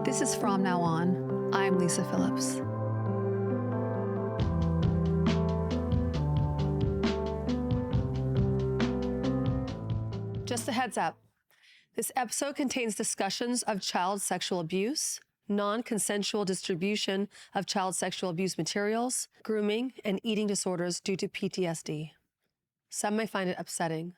This is From Now On. I'm Lisa Phillips. Just a heads up. This episode contains discussions of child sexual abuse, non-consensual distribution of child sexual abuse materials, grooming, and eating disorders due to PTSD. Some may find it upsetting.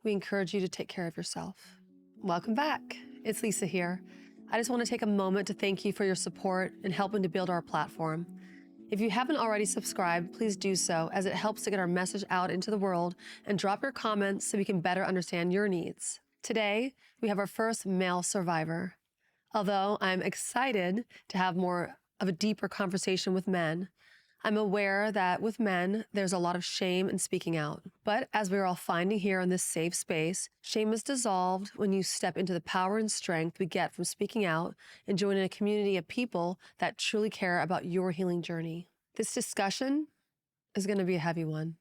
We encourage you to take care of yourself. Welcome back. It's Lisa here. I just want to take a moment to thank you for your support in helping to build our platform. If you haven't already subscribed, please do so, as it helps to get our message out into the world, and drop your comments so we can better understand your needs. Today, we have our first male survivor. Although I'm excited to have more of a deeper conversation with men, I'm aware that with men, there's a lot of shame in speaking out. But as we're all finding here in this safe space, shame is dissolved when you step into the power and strength we get from speaking out and joining a community of people that truly care about your healing journey. This discussion is going to be a heavy one,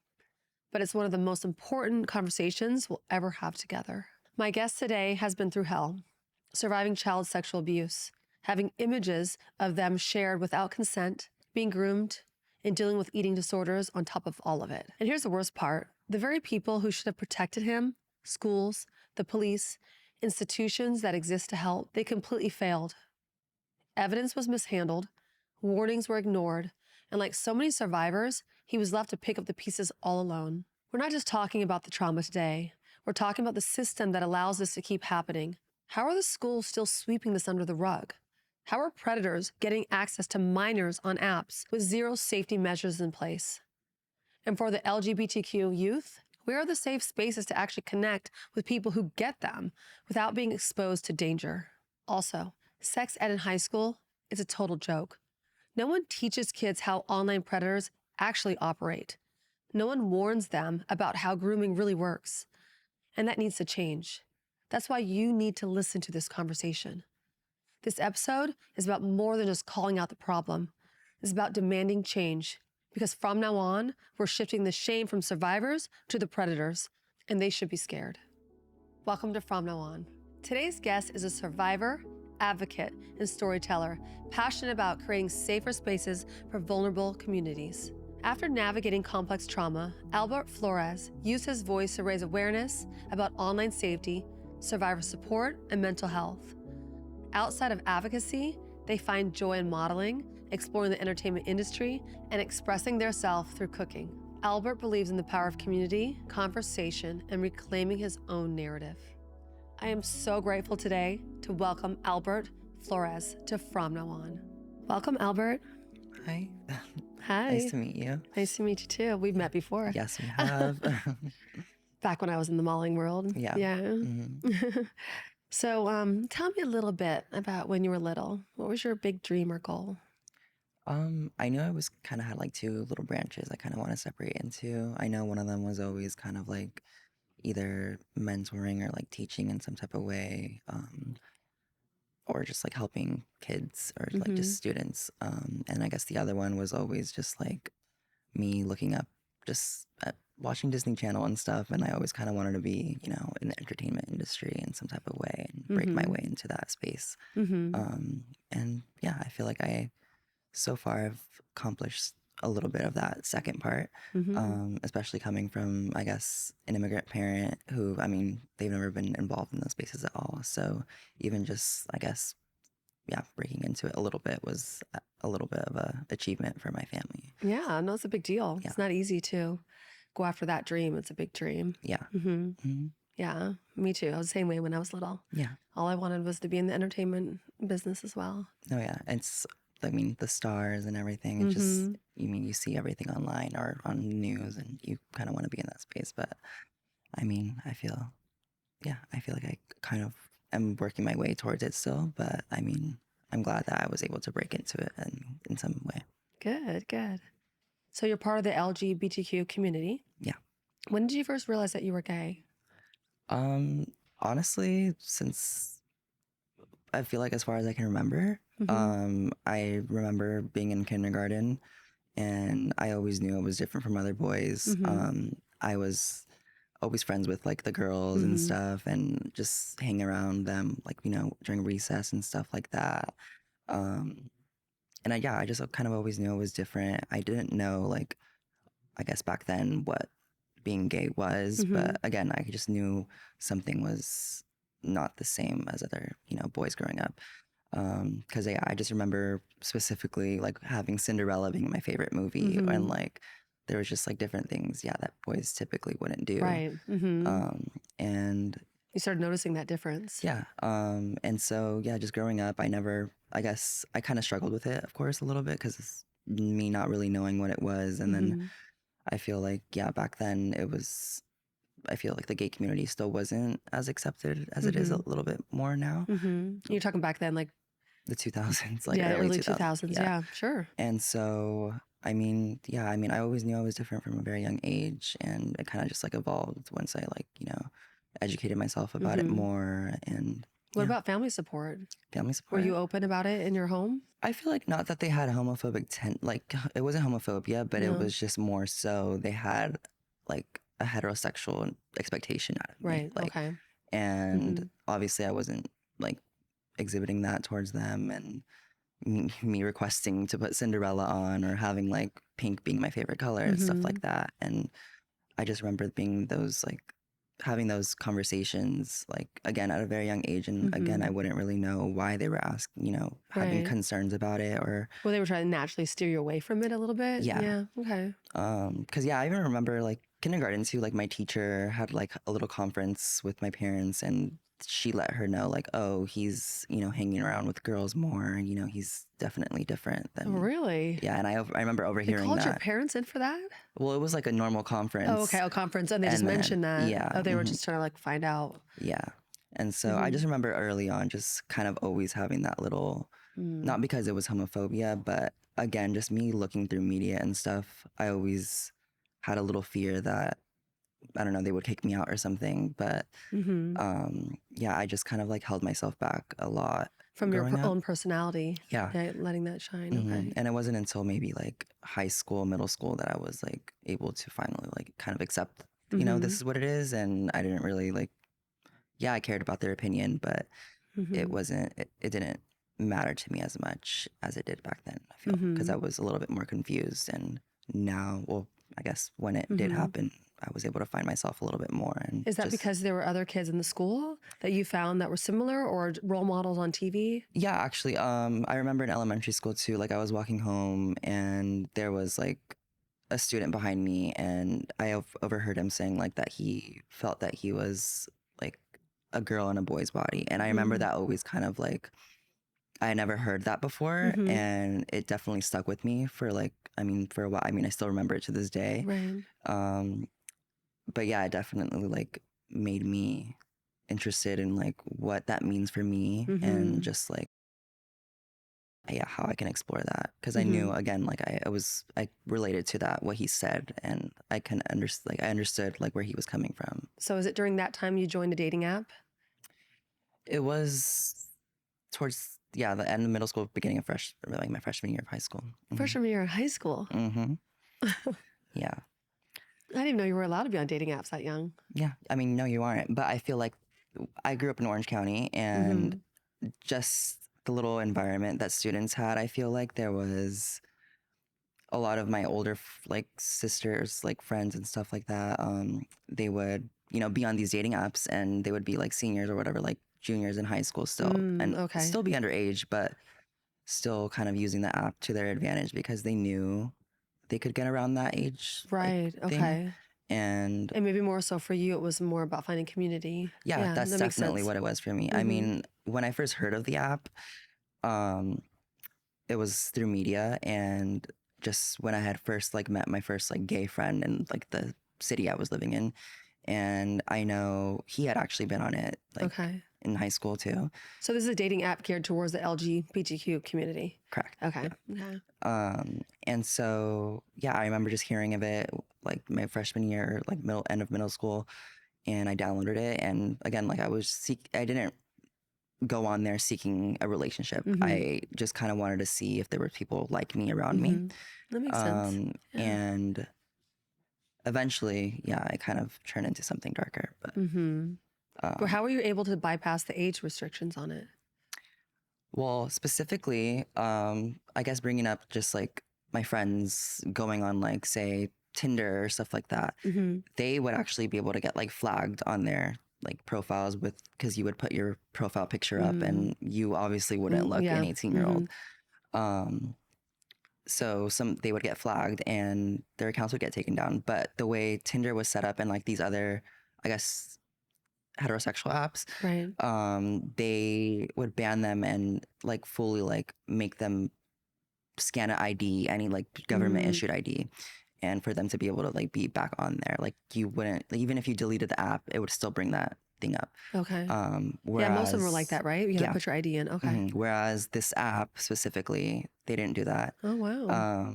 but it's one of the most important conversations we'll ever have together. My guest today has been through hell, surviving child sexual abuse, having images of them shared without consent, being groomed, and dealing with eating disorders on top of all of it. And here's the worst part. The very people who should have protected him, schools, the police, institutions that exist to help, they completely failed. Evidence was mishandled, warnings were ignored, and like so many survivors, he was left to pick up the pieces all alone. We're not just talking about the trauma today. We're talking about the system that allows this to keep happening. How are the schools still sweeping this under the rug? How are predators getting access to minors on apps with zero safety measures in place? And for the LGBTQ youth, where are the safe spaces to actually connect with people who get them without being exposed to danger? Also, sex ed in high school is a total joke. No one teaches kids how online predators actually operate. No one warns them about how grooming really works. And that needs to change. That's why you need to listen to this conversation. This episode is about more than just calling out the problem. It's about demanding change, because from now on, we're shifting the shame from survivors to the predators, and they should be scared. Welcome to From Now On. Today's guest is a survivor, advocate, and storyteller, passionate about creating safer spaces for vulnerable communities. After navigating complex trauma, Albert Flores used his voice to raise awareness about online safety, survivor support, and mental health. Outside of advocacy, they find joy in modeling, exploring the entertainment industry, and expressing their self through cooking. Albert believes in the power of community, conversation, and reclaiming his own narrative. I am so grateful today to welcome Albert Flores to From Now On. Welcome, Albert. Hi. Hi. Nice to meet you. Nice to meet you too. We've met before. Yes, we have. Back when I was in the modeling world. Yeah. Mm-hmm. So tell me a little bit about when you were little. What was your big dream or goal? I know I was kind of had like two little branches I kind of want to separate into. I know one of them was always kind of like either mentoring or like teaching in some type of way, or just like helping kids or like just students. And I guess the other one was always just like me looking up just at watching Disney Channel and stuff, and I always kind of wanted to be, you know, in the entertainment industry in some type of way and break my way into that space. And yeah, I feel like I so far have accomplished a little bit of that second part, especially coming from, I guess, an immigrant parent who, I mean, they've never been involved in those spaces at all. So even just, I guess, yeah, breaking into it a little bit was a little bit of a achievement for my family. Yeah, no, it's a big deal. Yeah. It's not easy to go after that dream. It's a big dream. Yeah. Yeah, me too. I was the same way when I was little. Yeah. All I wanted was to be in the entertainment business as well. Oh yeah. It's, I mean, the stars and everything. It's just, you mean, you see everything online or on the news and you kind of want to be in that space. But I mean, I feel like I kind of am working my way towards it still. But I mean, I'm glad that I was able to break into it in some way. Good. So you're part of the LGBTQ community. Yeah. When did you first realize that you were gay? Honestly, since I feel like as far as I can remember, I remember being in kindergarten and I always knew I was different from other boys. I was always friends with like the girls and stuff, and just hang around them, like, you know, during recess and stuff like that. And I just kind of always knew it was different. I didn't know, like, I guess back then what being gay was, but again, I just knew something was not the same as other, you know, boys growing up. Because I just remember specifically like having Cinderella being my favorite movie, and like there was just like different things, that boys typically wouldn't do. Right. And You started noticing that difference. yeah, and so just growing up, I guess I kind of struggled with it, of course, a little bit because me not really knowing what it was, and then I feel like back then I feel like the gay community still wasn't as accepted as it is a little bit more now. You're talking back then, like The 2000s, like early 2000s. 2000s. Yeah, sure. And so, I always knew I was different from a very young age, and it kind of just like evolved once I like, you know, educated myself about it more. And What about family support? family Were support? you open about it in your home? I feel like not that they had homophobic like it wasn't homophobia, but it No. was just more so they had like a heterosexual expectation out of me. Right. Like, Okay. and obviously I wasn't like exhibiting that towards them, and me requesting to put Cinderella on or having like pink being my favorite color and stuff like that. And I just remember being those like having those conversations like again at a very young age, and again I wouldn't really know why they were asking, you know, having Right. concerns about it, or Well, they were trying to naturally steer you away from it a little bit. Yeah. Okay. because I even remember like kindergarten too, like my teacher had like a little conference with my parents, and she let her know like, oh, he's, you know, hanging around with girls more, and you know, he's definitely different Oh, than really? and I remember They overhearing called your that. parents in for that? Well, it was like a normal conference. Oh, okay. Oh, conference. And they just And then, mentioned that. yeah, Oh, they were just trying to like find out. yeah. And so I just remember early on just kind of always having that little, not because it was homophobia, but again, just me looking through media and stuff, I always had a little fear that, I don't know, they would kick me out or something. But I just kind of like held myself back a lot From your growing up. own personality. Yeah. Letting that shine. Okay. And it wasn't until maybe like high school, middle school that I was like able to finally like kind of accept, you know, this is what it is. And I didn't really like, I cared about their opinion, but it wasn't, it didn't matter to me as much as it did back then, I feel, because I was a little bit more confused. And now, well, I guess when it did happen, I was able to find myself a little bit more. And Is that because there were other kids in the school that you found that were similar, or role models on TV? Yeah, actually, I remember in elementary school too, like I was walking home and there was like a student behind me, and I overheard him saying like that he felt that he was like a girl in a boy's body. And I remember that always kind of like, I had never heard that before, and it definitely stuck with me for like, for a while. I still remember it to this day. Right. But yeah, it definitely like made me interested in like what that means for me, and just like, how I can explore that. Because I knew, again, like I related to that, what he said, and I understood like where he was coming from. So is it during that time you joined a dating app? It was towards, the end of middle school, beginning of like my freshman year of high school. Freshman year in high school? Yeah. I didn't even know you were allowed to be on dating apps that young. Yeah. No, you aren't. But I feel like I grew up in Orange County, and just the little environment that students had, I feel like there was a lot of my older like sisters, like friends and stuff like that. They would, you know, be on these dating apps, and they would be like seniors or whatever, like juniors in high school still, and still be underage, but still kind of using the app to their advantage because they knew they could get around that age. Right. Like, thing. And maybe more so for you, it was more about finding community. Yeah, that's that definitely what it was for me. When I first heard of the app, it was through media, and just when I had first like met my first like gay friend in like the city I was living in, and I know he had actually been on it like in high school too. So this is a dating app geared towards the LGBTQ community. Correct. Okay. And so I remember just hearing of it like my freshman year, like end of middle school, and I downloaded it. And again, like I didn't go on there seeking a relationship. I just kind of wanted to see if there were people like me around me. That makes sense. And eventually, yeah, it kind of turned into something darker. But But how were you able to bypass the age restrictions on it? well, specifically, I guess bringing up just like my friends going on like say Tinder or stuff like that, they would actually be able to get like flagged on their like profiles with because you would put your profile picture up and you obviously wouldn't look Yeah. an 18-year-old. So they would get flagged and their accounts would get taken down. But the way Tinder was set up and like these other, I guess, heterosexual apps, Right. they would ban them and like fully like make them scan an ID, any like government issued ID, and for them to be able to like be back on there. Like you wouldn't, like, even if you deleted the app, it would still bring that thing up. Okay. Whereas, Yeah, most of them were like that, right? You had yeah. to put your ID in. Okay. Whereas this app specifically, they didn't do that. Oh, wow.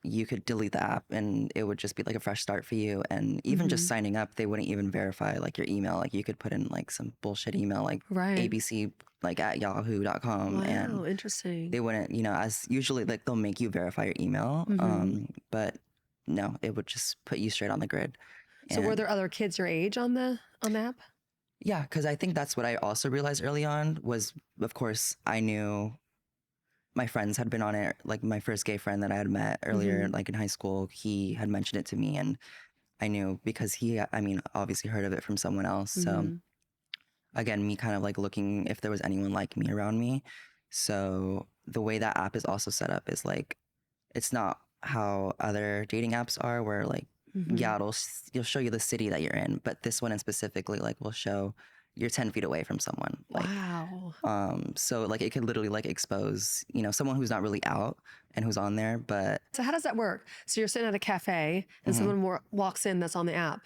You could delete the app and it would just be like a fresh start for you. And even just signing up, they wouldn't even verify like your email. Like you could put in like some bullshit email like Right. ABC like at yahoo.com. Wow, And interesting. they wouldn't, you know, as usually like they'll make you verify your email. But no, it would just put you straight on the grid. So were there other kids your age on the app? Yeah, because I think that's what I also realized early on was, of course, I knew my friends had been on it. Like my first gay friend that I had met earlier, like in high school, he had mentioned it to me, and I knew because he, I mean, obviously heard of it from someone else. So again, me kind of like looking if there was anyone like me around me. So the way that app is also set up is like, it's not how other dating apps are, where like, yeah, you'll show you the city that you're in, but this one in specifically like will show you're 10 feet away from someone. Like, Wow. so like it could literally like expose, you know, someone who's not really out and who's on there, but So how does that work? So you're sitting at a cafe and someone walks in that's on the app.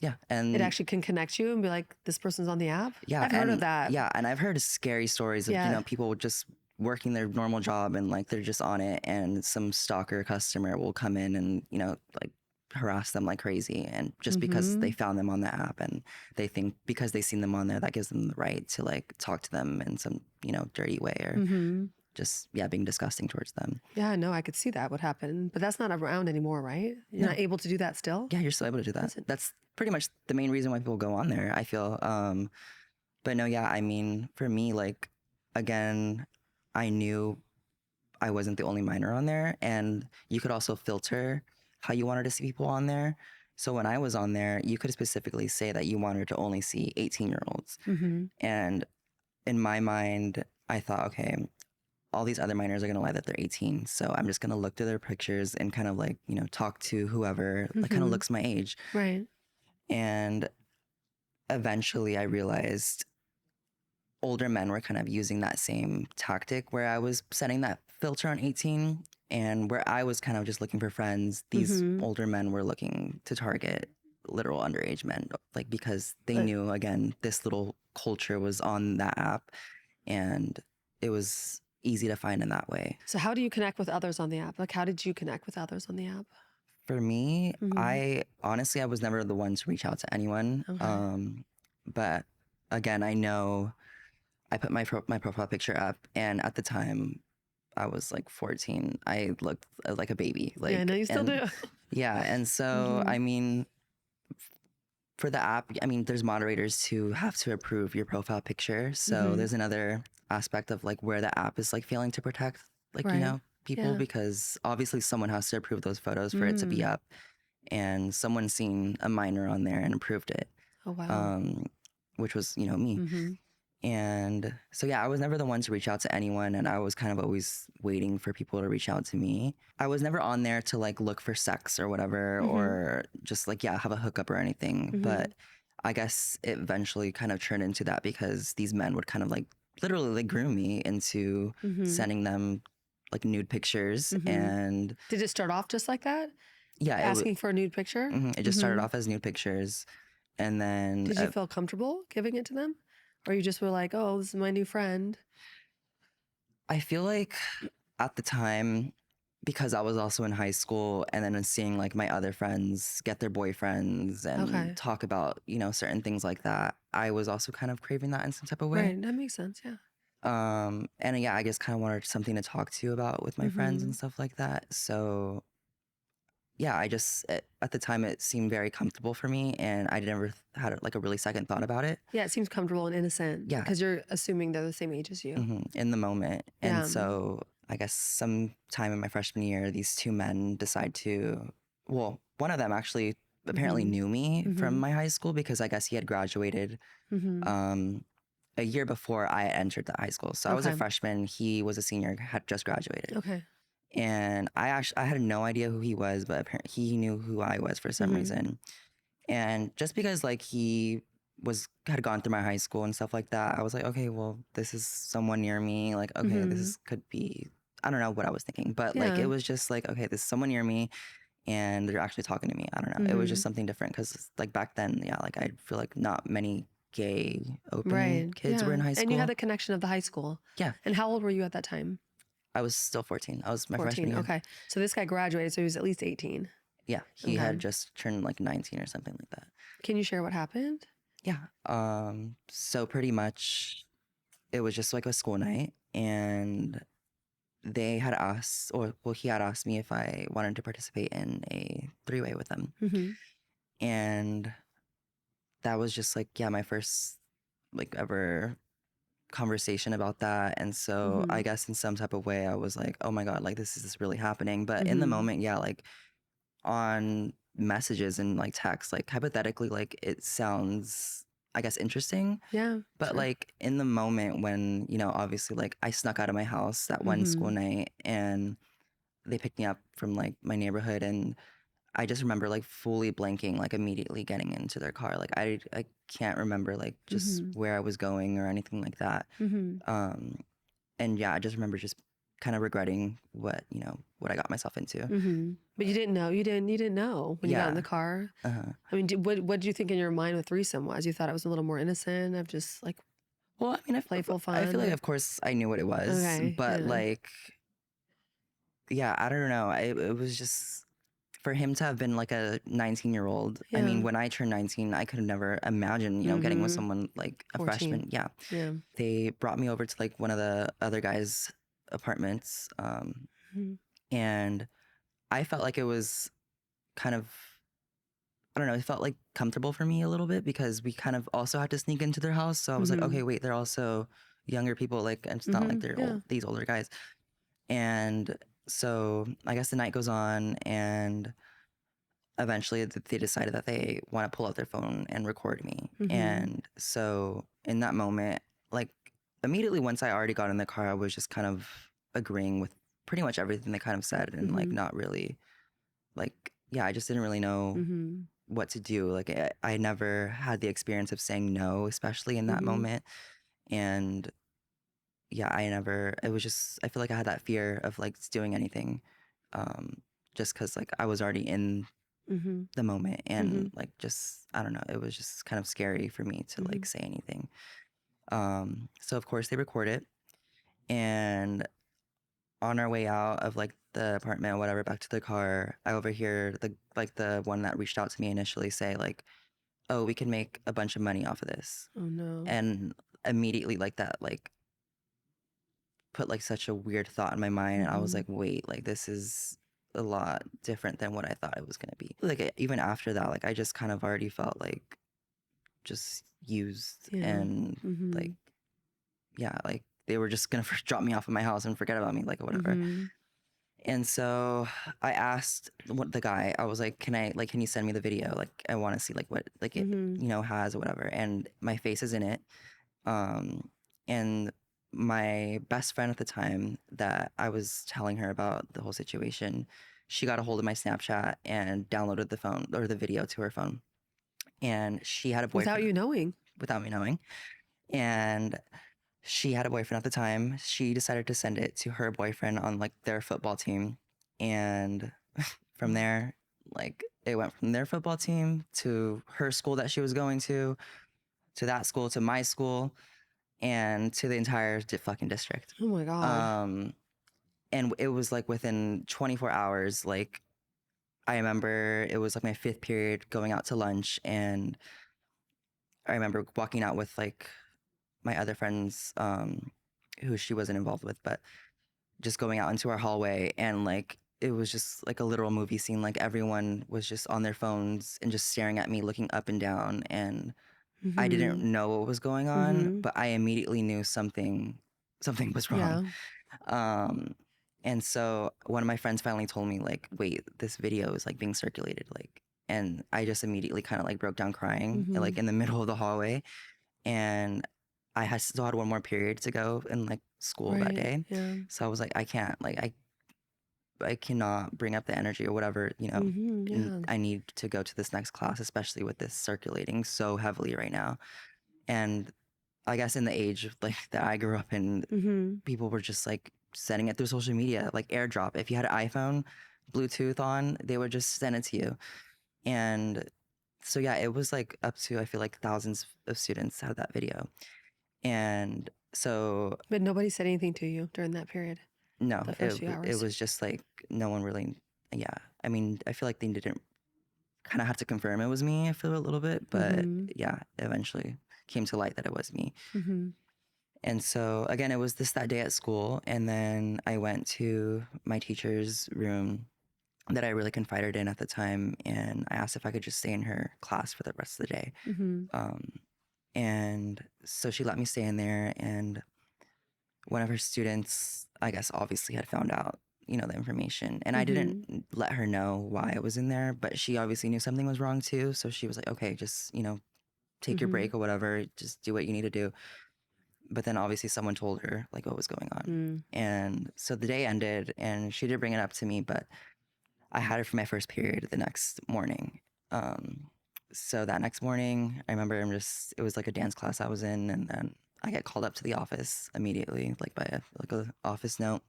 yeah, and It actually can connect you and be like, this person's on the app? yeah, I've heard of that. Yeah, and I've heard scary stories of, you know, people just working their normal job and like they're just on it and some stalker customer will come in and, you know, like harass them like crazy, and just because they found them on the app and they think because they seen them on there that gives them the right to like talk to them in some, you know, dirty way or just being disgusting towards them. Yeah, no, I could see that would happen, but that's not around anymore, right? You're not able to do that still? Yeah, you're still able to do that. That's pretty much the main reason why people go on there, I feel. But no, yeah, I mean, for me, like, again, I knew I wasn't the only minor on there, and you could also filter how you wanted to see people on there. So when I was on there, you could specifically say that you wanted to only see 18-year-olds. And in my mind, I thought, okay, all these other minors are going to lie that they're 18. So I'm just going to look through their pictures and kind of like, you know, talk to whoever like kind of looks my age. Right. And eventually I realized older men were kind of using that same tactic where I was setting that filter on 18, and where I was kind of just looking for friends, these older men were looking to target literal underage men, like because they knew, again, this little culture was on that app and it was easy to find in that way. So how do you connect with others on the app? Like, how did you connect with others on the app? For me, I honestly, I was never the one to reach out to anyone. But again, I know I put my profile picture up, and at the time, I was like 14. I looked like a baby. Like, yeah, I know you still do. Yeah, and so I mean, for the app, I mean, there's moderators who have to approve your profile picture. So there's another aspect of like where the app is like failing to protect, like, you know, people, because obviously someone has to approve those photos for it to be up, and someone's seen a minor on there and approved it. Oh, wow. Which was, you know, me. And so, yeah, I was never the one to reach out to anyone, and I was kind of always waiting for people to reach out to me. I was never on there to like look for sex or whatever, or just like, have a hookup or anything. But I guess it eventually kind of turned into that because these men would kind of like literally like groom me into sending them like nude pictures. And did it start off just like that? Yeah. Asking for a nude picture? It just started off as nude pictures. And then did you feel comfortable giving it to them? Or you just were like, oh, this is my new friend? I feel like at the time, because I was also in high school, and then seeing like my other friends get their boyfriends and talk about, you know, certain things like that, I was also kind of craving that in some type of way. Right, that makes sense, yeah. And yeah, I just kind of wanted something to talk to about with my friends and stuff like that. So yeah, at the time it seemed very comfortable for me, and I never had like a really second thought about it. Yeah, it seems comfortable and innocent Yeah, because you're assuming they're the same age as you. in the moment. And Yeah. so I guess sometime in my freshman year, these two men decide to, well, one of them actually apparently Mhm. knew me from Mhm. my high school because I guess he had graduated Mhm. a year before I entered the high school. So I was a Okay. freshman, he was a senior, had just graduated. Okay. And I had no idea who he was, but apparently he knew who I was for some Mhm. reason. And just because like he had gone through my high school and stuff like that, I was like, okay, well, this is someone near me. Like, okay, Mhm. could be, I don't know what I was thinking, but like it Yeah. was just like, okay, this is someone near me and they're actually talking to me. I don't know. It was just Mhm. something different because like back then, yeah, like I feel like not many gay open Right. kids were Yeah. in high And you had school. the connection of the high school. Yeah, And how old were you at that time? I was still 14. I was my freshman 14. year. Okay. So this guy graduated, so he was at least 18. Yeah, he Okay. had just turned like 19 or something like that. Can you share what happened? Yeah. So pretty much it was just like a school night and they had asked, or well, he had asked me if I wanted to participate in a three-way with them. Mm-hmm. And that was just like, yeah, my first like ever conversation about that. And so Mm-hmm. I guess in some type of way I was like, oh my God, like this is really happening. But in the Mm-hmm. moment, yeah, like on messages and like text, like hypothetically, like it sounds, I guess, interesting. Yeah. But Sure. like in the moment when, obviously like I snuck out of my house that one school Mm-hmm. night and they picked me up from like my neighborhood and I just remember like fully blanking, like immediately getting into their car. Like I can't remember like just Mm-hmm. where I was going or anything like that. Mm-hmm. Um and yeah, I just remember just kind of regretting what I got myself into. Mm-hmm. But you didn't know. You didn't know when you got in Yeah. the car. Uh-huh. I mean, what did you think in your mind with threesome was? You thought it was a little more innocent, of just like Well, I mean, playful I feel fun, like, or of course, I knew what it was, okay, but yeah. like, yeah, I don't know. It was just for him to have been like a 19-year-old. I mean, Yeah. when I turned 19, I could have never imagined, getting with Mm-hmm. someone like a 14. freshman. Yeah. Yeah. They brought me over to like one of the other guys' apartments. Mm-hmm. And I felt like it was kind of, I don't know, it felt like comfortable for me a little bit because we kind of also had to sneak into their house. So I was like, Mm-hmm. okay, wait, they're also younger people. Like, and it's not like Mm-hmm. they're Yeah. these older guys. And so I guess the night goes on and eventually they decided that they want to pull out their phone and record me. Mm-hmm. And so in that moment, like immediately once I already got in the car, I was just kind of agreeing with pretty much everything they kind of said and like Mm-hmm. not really like, yeah, I just didn't really know Mm-hmm. what to do. Like I never had the experience of saying no, especially in that Mm-hmm. moment. And yeah, it was just, I feel like I had that fear of like doing anything. Just cause like I was already in Mm-hmm. the moment Mm-hmm. and like just I don't know, it was just kind of scary for me to Mm-hmm. like say anything. So of course they record it and on our way out of like the apartment or whatever back to the car, I overhear the one that reached out to me initially say like, oh, we can make a bunch of money off of this. Oh no. And immediately like that like put like such a weird thought in my mind and I was Mm-hmm. like, wait, like this is a lot different than what I thought it was going to be. Like even after that, like I just kind of already felt like just used Yeah. and Mm-hmm. like yeah, like they were just gonna drop me off at my house and forget about me, like whatever. Mm-hmm. And so I asked the guy, I was like, can you send me the video? Like I want to see like what like it Mm-hmm. has or whatever. And my face is in it. And my best friend at the time that I was telling her about the whole situation, she got a hold of my Snapchat and downloaded the phone or the video to her phone. And she had a Without boyfriend you knowing. without me knowing. And she had a boyfriend at the time. She decided to send it to her boyfriend on like their football team. And from there, like it went from their football team to her school that she was going to that school, to my school, and to the entire fucking district. Oh my God. Um, and it was like within 24 hours, like I remember it was like my fifth period going out to lunch and I remember walking out with like my other friends, who she wasn't involved with, but just going out into our hallway and like it was just like a literal movie scene. Like everyone was just on their phones and just staring at me, looking up and down. And I didn't know what was going on, but I immediately knew something was wrong. Yeah. And so one of my friends finally told me like, wait, this video is like being circulated. Like, and I just immediately kind of like broke down crying like in the middle of the hallway. And I had still had one more period to go in like school that day. Yeah. So I was like, I can't, like, I cannot bring up the energy or whatever, you know, Yeah. I need to go to this next class, especially with this circulating so heavily right now. And I guess in the age like that I grew up in, people were just like sending it through social media, like airdrop. If you had an iPhone, Bluetooth on, they would just send it to you. And so, yeah, it was like up to, I feel like thousands of students had that video. And so, But nobody said anything to you during that period, no, the first few it hours. was just like no one really, yeah. I mean, I feel like they didn't kind of have to confirm it was me, I feel a little bit, but yeah, eventually came to light that it was me. And so again, it was that day at school. And then I went to my teacher's room that I really confided in at the time. And I asked if I could just stay in her class for the rest of the day. And so she let me stay in there. And one of her students, I guess, obviously had found out, you know, the information. And I didn't let her know why I was in there, but she obviously knew something was wrong too. So she was like, okay, just, you know, take your break or whatever, just do what you need to do. But then obviously someone told her like what was going on. And so the day ended and she did bring it up to me, but I had it for my first period the next morning. So that next morning, I remember it was like a dance class I was in, and then I get called up to the office immediately, like by a office note.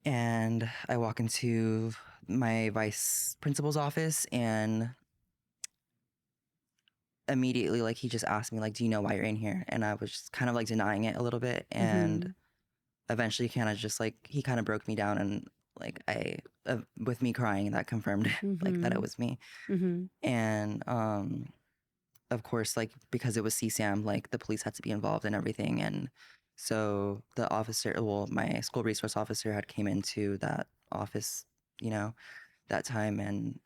And I walk into my vice principal's office, and immediately, like, he just asked me, like, do you know why you're in here? And I was just kind of like denying it a little bit. And eventually kind of just like, he kind of broke me down, and like with me crying, that confirmed like that it was me. And of course, like, because it was CSAM, like the police had to be involved in everything. And so the officer, well, my school resource officer had came into that office, you know, that time. And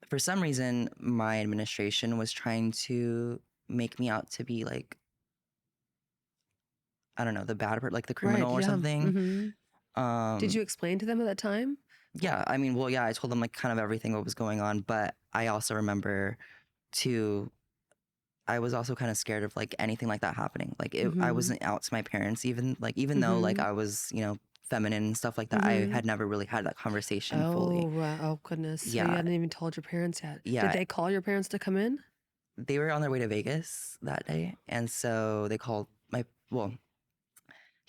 for some reason, my administration was trying to make me out to be like, I don't know, the bad part, like the criminal or something. Did you explain to them at that time? Yeah, I mean, well, yeah, I told them like kind of everything what was going on, but I also remember too, I was also kind of scared of like anything like that happening. Like I wasn't out to my parents even though like I was, you know, feminine and stuff like that. I had never really had that conversation fully. Oh, goodness. So you Yeah, hadn't even told your parents yet. Did yeah, they call your parents to come in? they were on their way to Vegas that day, and so they called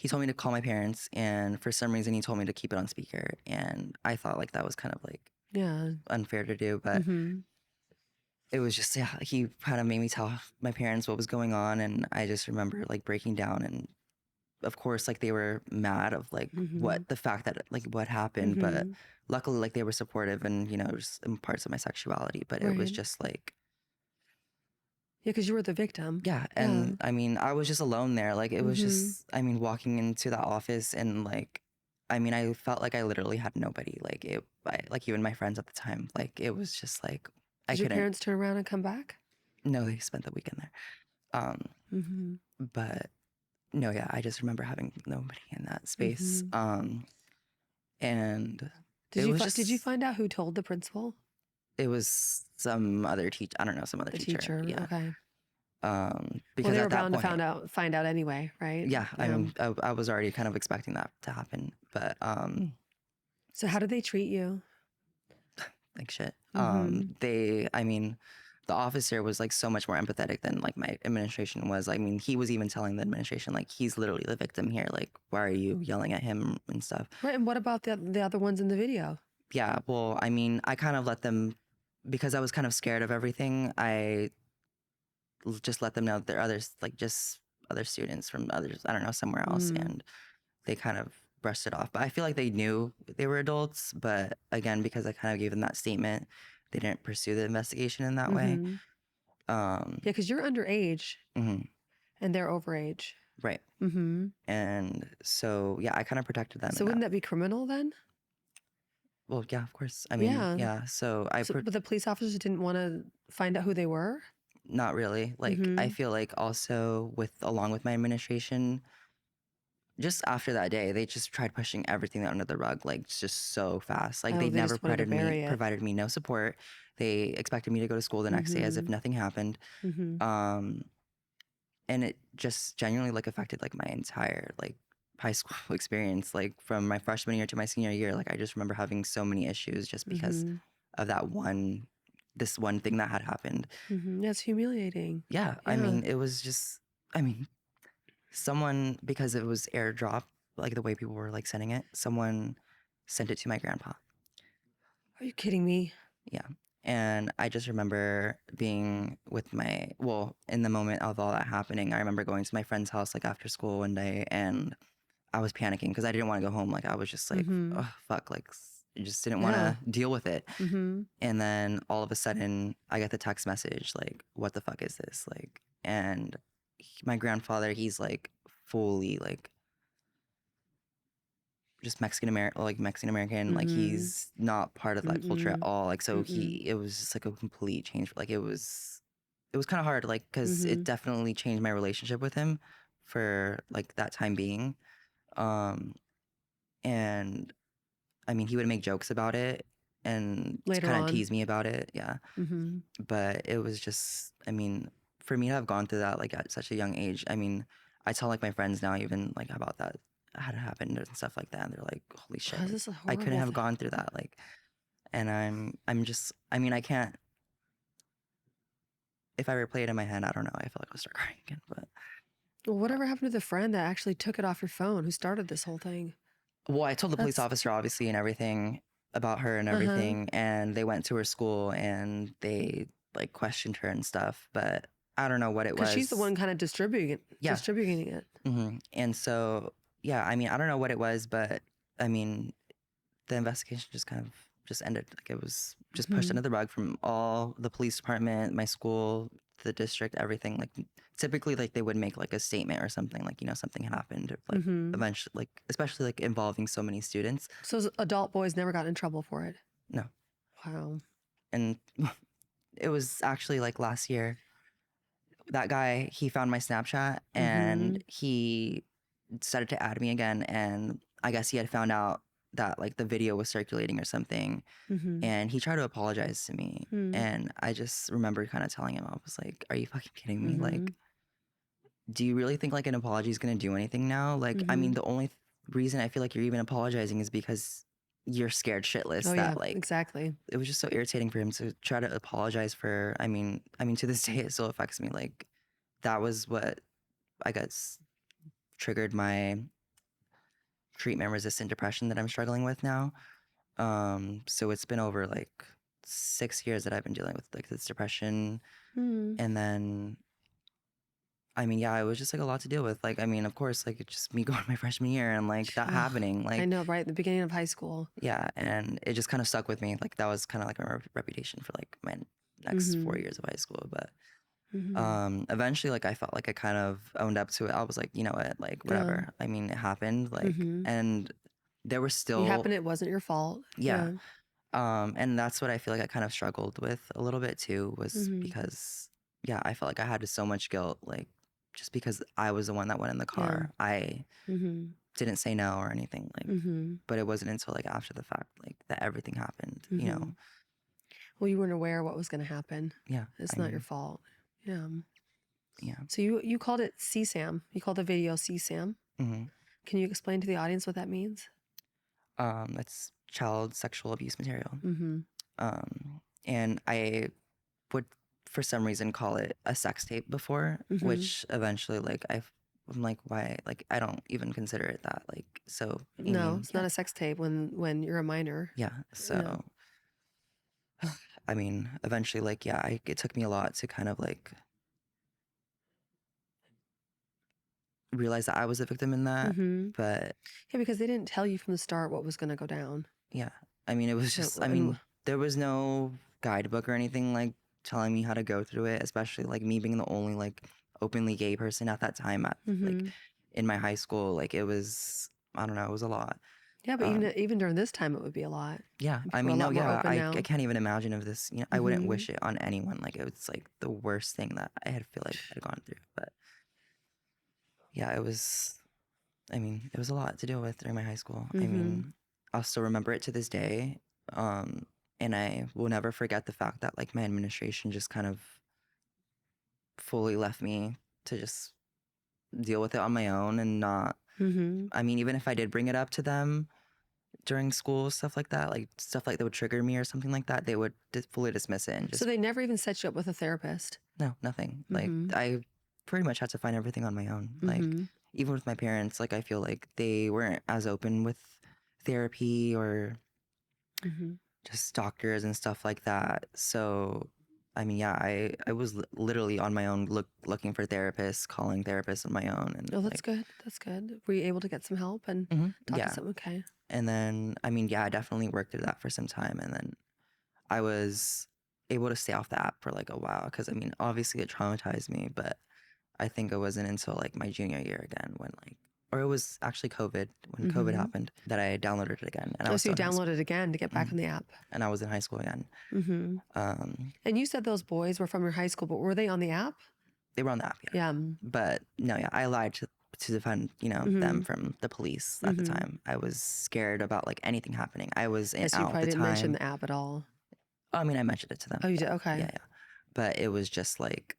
he told me to call my parents, and for some reason he told me to keep it on speaker, and I thought like that was kind of like Yeah. unfair to do, but it was just, yeah, he kind of made me tell my parents what was going on. And I just remember like breaking down, and of course like they were mad of like what the fact that like what happened, but luckily like they were supportive, and you know, just in parts of my sexuality, but it was just like, yeah, because you were the victim. yeah. And I mean, I was just alone there. Like it was just, I mean, walking into that office, and like, I mean, I felt like I literally had nobody. Like like even my friends at the time, like it was just like, Did your parents turn around and come back? No, they spent the weekend there. But no, yeah, I just remember having nobody in that space. And did you find out who told the principal? It was some other teacher. I don't know, some other teacher. Yeah. Okay. Because they were at that bound point, to find out anyway, right? yeah, I mean, I was already kind of expecting that to happen, but so how did they treat you? Like shit. I mean, the officer was like so much more empathetic than like my administration was. I mean, he was even telling the administration like, he's literally the victim here. Like, why are you yelling at him and stuff? Right. And what about the other ones in the video? Yeah. Well, I mean, I kind of let them, because I was kind of scared of everything. I just let them know there are others, like just other students from others, I don't know, somewhere else, and they kind of brushed it off. But I feel like they knew they were adults, but again, because I kind of gave them that statement, they didn't pursue the investigation in that way. Yeah, because you're underage and they're overage. Right. And so, yeah, I kind of protected them. So wouldn't that be criminal then? Well, yeah, of course. I mean, Yeah. yeah. So So, but the police officers didn't want to find out who they were? not really. Like, I Mm-hmm. feel like also along with my administration, just after that day, they just tried pushing everything under the rug, like just so fast. Like Oh, they they never just wanted to bury it. provided me no support. They expected me to go to school the next day as if Mm-hmm. nothing happened. Mm-hmm. Um, and it just genuinely like affected like my entire like high school experience, like from my freshman year to my senior year. Like I just remember having so many issues just because Mm-hmm. of this one thing that had happened. Mm-hmm. That's humiliating. Yeah, I Yeah. mean, it was just, I mean, someone, because it was airdrop, like the way people were like sending it, someone sent it to my grandpa. Are you kidding me? Yeah. And I just remember being with in the moment of all that happening, I remember going to my friend's house like after school one day and I was panicking because I didn't want to go home. Like I was just like, Mm-hmm. oh, fuck, like I just didn't want Yeah. to deal with it. Mm-hmm. And then all of a sudden I get the text message like, what the fuck is this? Like, and my grandfather, he's like fully like just Mexican American. Like Mm-hmm. he's not part of that culture at Mm-mm. all. Like so Mm-mm. it was just like a complete change. Like it was kind of hard. Like because Mm-hmm. it definitely changed my relationship with him for like that time being. Um, and I mean he would make jokes about it and Later kind of on. tease me about it. Yeah, Mm-hmm. but it was just I mean for me to have gone through that like at such a young age. I mean I tell like my friends now even like about that had happened and stuff like that and they're like holy shit, This like is a I couldn't horrible have thing. gone through that, like, and I'm just I mean I can't, if I replay it in my head I don't know, I feel like I'll start crying again. But Well, whatever happened to the friend that actually took it off your phone? Who started this whole thing? well I told the police That's officer obviously and everything about her and uh-huh. everything and they went to her school and they like questioned her and stuff, but I don't know what it Because she's the was. one kind of Yeah. distributing it. And so yeah, I mean I don't know what it was, but I mean the investigation just kind of just ended. Like it was just pushed Mm-hmm. under the rug from all the police department, my school, the district, everything. Like typically like they would make like a statement or something like, something had happened like Mm-hmm. eventually, like especially like involving so many students. So adult boys never got in trouble for it. No. Wow. And it was actually like last year, that guy, he found my Snapchat Mm-hmm. and he started to add me again. And I guess he had found out that like the video was circulating or something. Mm-hmm. And he tried to apologize to me. Mm-hmm. And I just remember kind of telling him, I was like, are you fucking kidding me? Mm-hmm. Like, do you really think like an apology is going to do anything now? Like, I mean, Mm-hmm. the only reason I feel like you're even apologizing is because you're scared shitless Oh yeah, that like, exactly. it was just so irritating for him to try to apologize for, I mean, to this day, it still affects me. Like, that was what I guess triggered my treatment resistant depression that I'm struggling with now. So it's been over like 6 years that I've been dealing with like this depression. Mm-hmm. And then, I mean, yeah, it was just like a lot to deal with. Like, I mean, of course, like it's just me going my freshman year and like that Oh, happening. I Like, know, right? The beginning of high school. yeah. And it just kind of stuck with me. Like, that was kind of like my reputation for like my next Mm-hmm. 4 years of high school. But Mm-hmm. eventually, like, I felt like I kind of owned up to it. I was like, you know what? Like, Yeah. whatever. I mean, it happened. Like, Mm-hmm. and there were It still, happened. It wasn't your fault. yeah. Yeah. And that's what I feel like I kind of struggled with a little bit too, was Mm-hmm. because, yeah, I felt like I had so much guilt, like just because I was the one that went in the Yeah. car. I Mm-hmm. didn't say no or anything, like, Mm-hmm. but it wasn't until like after the fact, like that everything happened, Mm-hmm. Well, you weren't aware what was going to happen. Yeah. It's I not your mean, fault. Yeah. yeah. So you called it CSAM. You called the video CSAM. hmm Can you explain to the audience what that means? That's child sexual abuse material. Mm-hmm. And I would, for some reason, call it a sex tape before, Mm-hmm. which eventually, like, I'm like, why? Like, I don't even consider it that. Like, so, I No, mean, it's yeah, not a sex tape when you're a minor. yeah. Yeah. So, I mean, eventually, like, yeah, it took me a lot to kind of like realize that I was a victim in that. Mm-hmm. But Yeah, because they didn't tell you from the start what was going to go down. yeah, I mean, it was just, I mean, there was no guidebook or anything like telling me how to go through it, especially like me being the only like openly gay person at that time at like Mm-hmm. in my high school. Like it was, I don't know, it was a lot. Yeah, but even during this time, it would be a lot. Yeah, And I people are mean, a no, lot more yeah, open now. I can't even imagine if this, I wouldn't wish it on anyone. Like, it was like the worst thing that I had feel like I'd gone through. But yeah, it was, I mean, it was a lot to deal with during my high school. I mean, I'll still remember it to this day. And I will never forget the fact that like my administration just kind of fully left me to just deal with it on my own and not, I mean, even if I did bring it up to them during school, stuff like that would trigger me or something like that, they would fully dismiss it and So just, they never even set you up with a therapist? no, nothing. Like, I pretty much had to find everything on my own. Like, even with my parents, like, I feel like they weren't as open with therapy or just doctors and stuff like that. So, I mean, yeah, I was literally on my own looking for therapists, calling therapists on my own. And Oh, that's like, good. That's good. Were you able to get some help and talk to yeah. someone? Okay. And then, I mean, yeah, I definitely worked through that for some time. And then I was able to stay off the app for like a while because, I mean, obviously it traumatized me, but I think it wasn't until like my junior year again when like, or it was actually COVID, when COVID happened, that I downloaded it again. And I was So you still in high school. downloaded it again to get back on the app. And I was in high school again. And you said those boys were from your high school, but were they on the app? They were on the app, yeah. Yeah. But no, yeah, I lied to defend, them from the police at the time. I was scared about like anything happening. I was Yes, you out at probably the didn't mention time. the app at all. I mean, I mentioned it to them. Oh, you did? Okay. Yeah, yeah. But it was just like,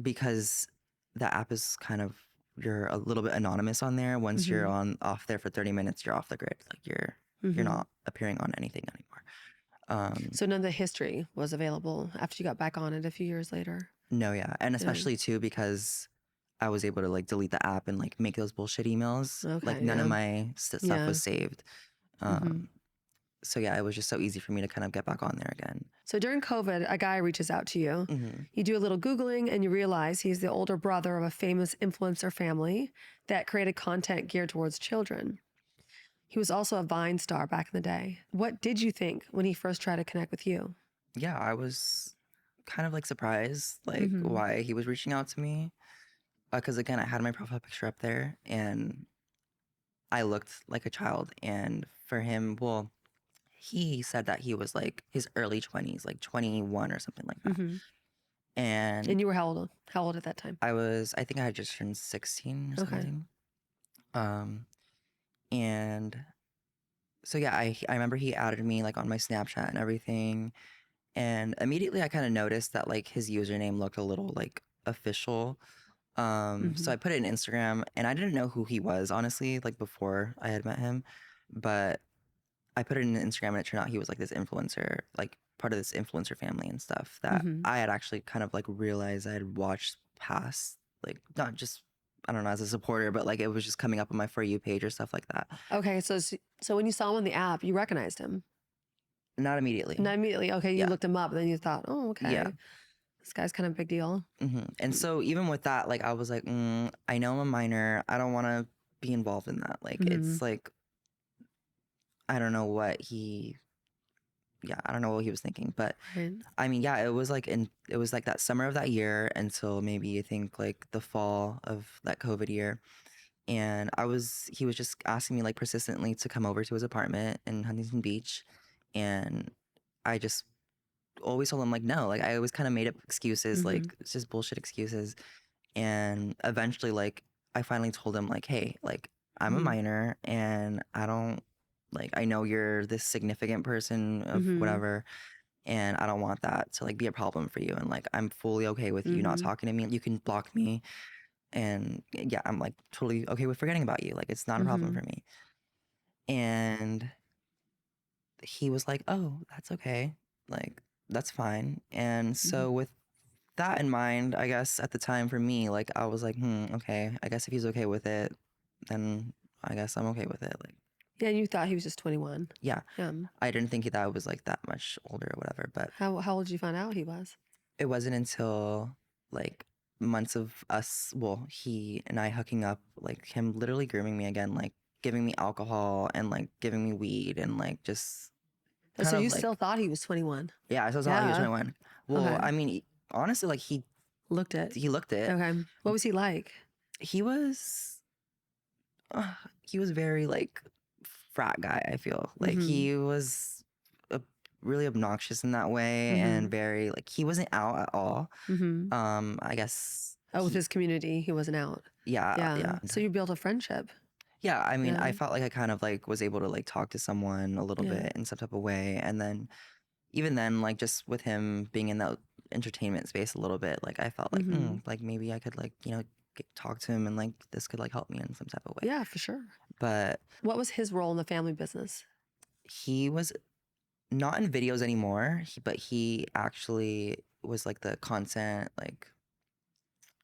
because the app is kind of, you're a little bit anonymous on there. Once you're off there for 30 minutes, you're off the grid. Like you're not appearing on anything anymore. So none of the history was available after you got back on it a few years later. No, yeah. And especially too, because I was able to like delete the app and like make those bullshit emails. Okay, Like none of my stuff Yeah. was saved. So yeah, it was just so easy for me to kind of get back on there again. So during COVID, a guy reaches out to you. You do a little Googling and you realize he's the older brother of a famous influencer family that created content geared towards children. He was also a Vine star back in the day. What did you think when he first tried to connect with you? Yeah, I was kind of like surprised, like why he was reaching out to me. Because again, I had my profile picture up there and I looked like a child. And for him, well, he said that he was like his early 20s, like 21 or something like that. And you were how old? How old at that time? I think I had just turned 16 or something. And so yeah, I remember he added me like on my Snapchat and everything. And immediately I kind of noticed that like his username looked a little like official. So I put it in Instagram and I didn't know who he was, honestly, like before I had met him. But I put it in Instagram and it turned out he was like this influencer, like part of this influencer family and stuff that I had actually kind of like realized I had watched past, like not just, I don't know, as a supporter, but like it was just coming up on my For You page or stuff like that. Okay, so when you saw him on the app, you recognized him? Not immediately. Not immediately. Okay, you looked him up, and then you thought, oh, okay. Yeah. This guy's kind of a big deal. And so even with that, like I was like, I know I'm a minor. I don't want to be involved in that. Like it's like, I don't know what I don't know what he was thinking, but I mean, yeah, it was like that summer of that year until maybe I think like the fall of that COVID year. And he was just asking me like persistently to come over to his apartment in Huntington Beach. And I just always told him like, no, like I always kind of made up excuses, like it's just bullshit excuses. And eventually like I finally told him like, hey, like I'm a minor and I don't, like, I know you're this significant person of whatever, and I don't want that to like be a problem for you. And like, I'm fully okay with you not talking to me. You can block me. And yeah, I'm like totally okay with forgetting about you. Like, it's not a problem for me. And he was like, oh, that's okay. Like, that's fine. And so with that in mind, I guess at the time for me, like, I was like, okay, I guess if he's okay with it, then I guess I'm okay with it. Like, yeah, and you thought he was just 21. Yeah. I didn't think that was like that much older or whatever, but How old did you find out he was? it wasn't until like months of us, well, he and I hooking up, like him literally grooming me again, like giving me alcohol and like giving me weed and like just So you still thought he was 21? Yeah, I still thought he was 21. Well, Okay. I mean, honestly, like he looked it. Okay. What was he like? He was very like frat guy, I feel. Like, he was really obnoxious in that way and very, like, he wasn't out at all. I guess. Oh, with his community, he wasn't out. Yeah. So you built a friendship. Yeah, I mean, Yeah. I felt like I kind of like was able to like talk to someone a little bit in some type of way. And then even then, like just with him being in that entertainment space a little bit, like I felt like, like maybe I could like, talk to him and like this could like help me in some type of way. Yeah, for sure. But what was his role in the family business? He was not in videos anymore, but he actually was like the content, like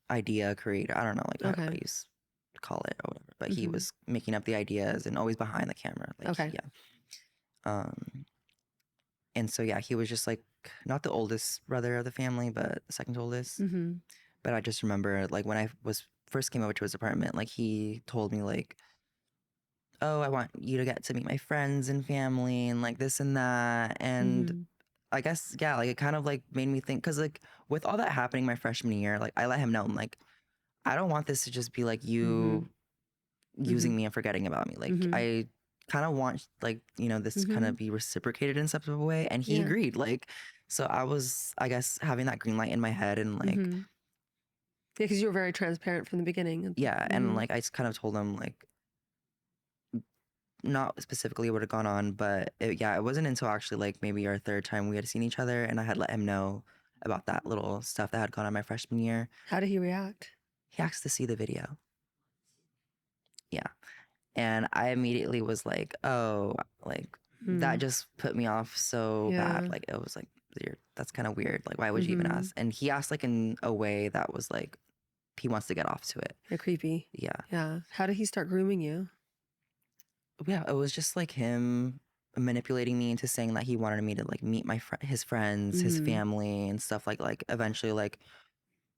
idea creator. I don't know, like how you call it or whatever. But he was making up the ideas and always behind the camera. Like, and so he was just like not the oldest brother of the family, but the second oldest. But I just remember like when I was first came over to his apartment, like he told me like, oh, I want you to get to meet my friends and family and like this and that. And I guess, like it kind of like made me think, because like with all that happening my freshman year, like I let him know, I'm like, I don't want this to just be like you using me and forgetting about me. Like I kind of want like, this to kind of be reciprocated in some sort of a way. And he agreed. Like, so I was, I guess, having that green light in my head and like, yeah, because you were very transparent from the beginning. And like I just kind of told him like, not specifically what had gone on, but it wasn't until actually like maybe our third time we had seen each other and I had let him know about that little stuff that had gone on my freshman year. How did he react? He asked to see the video. Yeah. And I immediately was like, oh, like that just put me off so bad. Like it was like, that's kind of weird. Like, why would you even ask? And he asked like in a way that was like, he wants to get off to it. You're creepy. Yeah. How did he start grooming you? Yeah, it was just like him manipulating me into saying that he wanted me to like meet his friends, his family and stuff like eventually like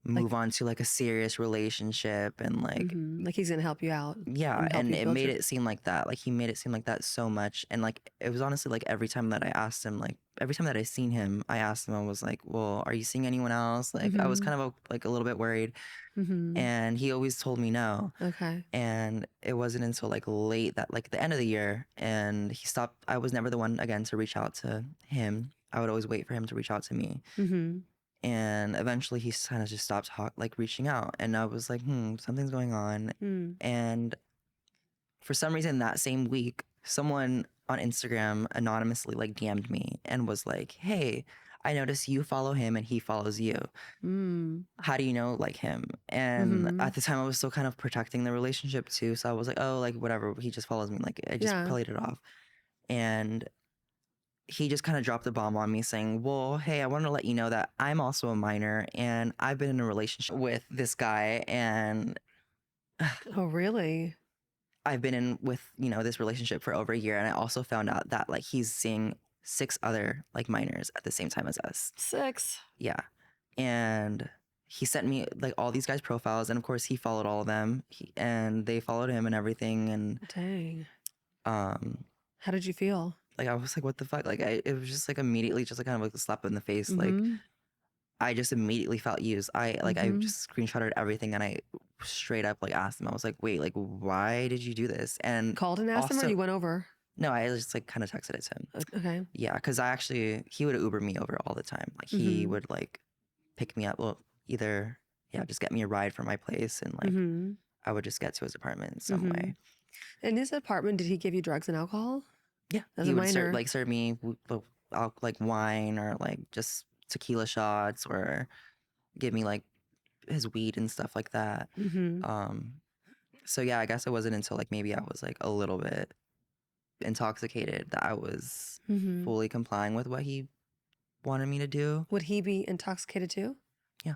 move on to like a serious relationship and like he's gonna help you out. And it made it seem like that. Like he made it seem like that so much. And like it was honestly like every time that I asked him, like every time that I seen him, I asked him, I was like, well, are you seeing anyone else? Like I was kind of like a little bit worried. And he always told me no. Okay. And it wasn't until like late that like the end of the year and he stopped. I was never the one again to reach out to him. I would always wait for him to reach out to me. And eventually he kind of just stopped like reaching out. And I was like, something's going on. And for some reason that same week, someone on Instagram anonymously like DM'd me and was like, hey, I noticed you follow him and he follows you. How do you know like him? And at the time I was still kind of protecting the relationship too. So I was like, oh, like whatever. He just follows me. Like I just played it off. And he just kind of dropped a bomb on me saying, well, hey, I want to let you know that I'm also a minor and I've been in a relationship with this guy. And oh, really? I've been in with, this relationship for over a year. And I also found out that like he's seeing 6 other like minors at the same time as us. 6? Yeah. And he sent me like all these guys' profiles. And of course he followed all of them and they followed him and everything. And dang. How did you feel? Like I was like, what the fuck? Like it was just like immediately just like kind of like a slap in the face. Like I just immediately felt used. I just screenshotted everything and I straight up like asked him. I was like, wait, like why did you do this? And called and asked him or you went over? No, I just like kind of texted it to him. Okay. Yeah, because he would Uber me over all the time. Like he would like pick me up. Well, either just get me a ride from my place and like I would just get to his apartment in some way. In his apartment, did he give you drugs and alcohol? Yeah, as he a would minor? serve me like wine or like just tequila shots or give me like his weed and stuff like that. So I guess it wasn't until like maybe I was like a little bit intoxicated that I was fully complying with what he wanted me to do. Would he be intoxicated too? Yeah.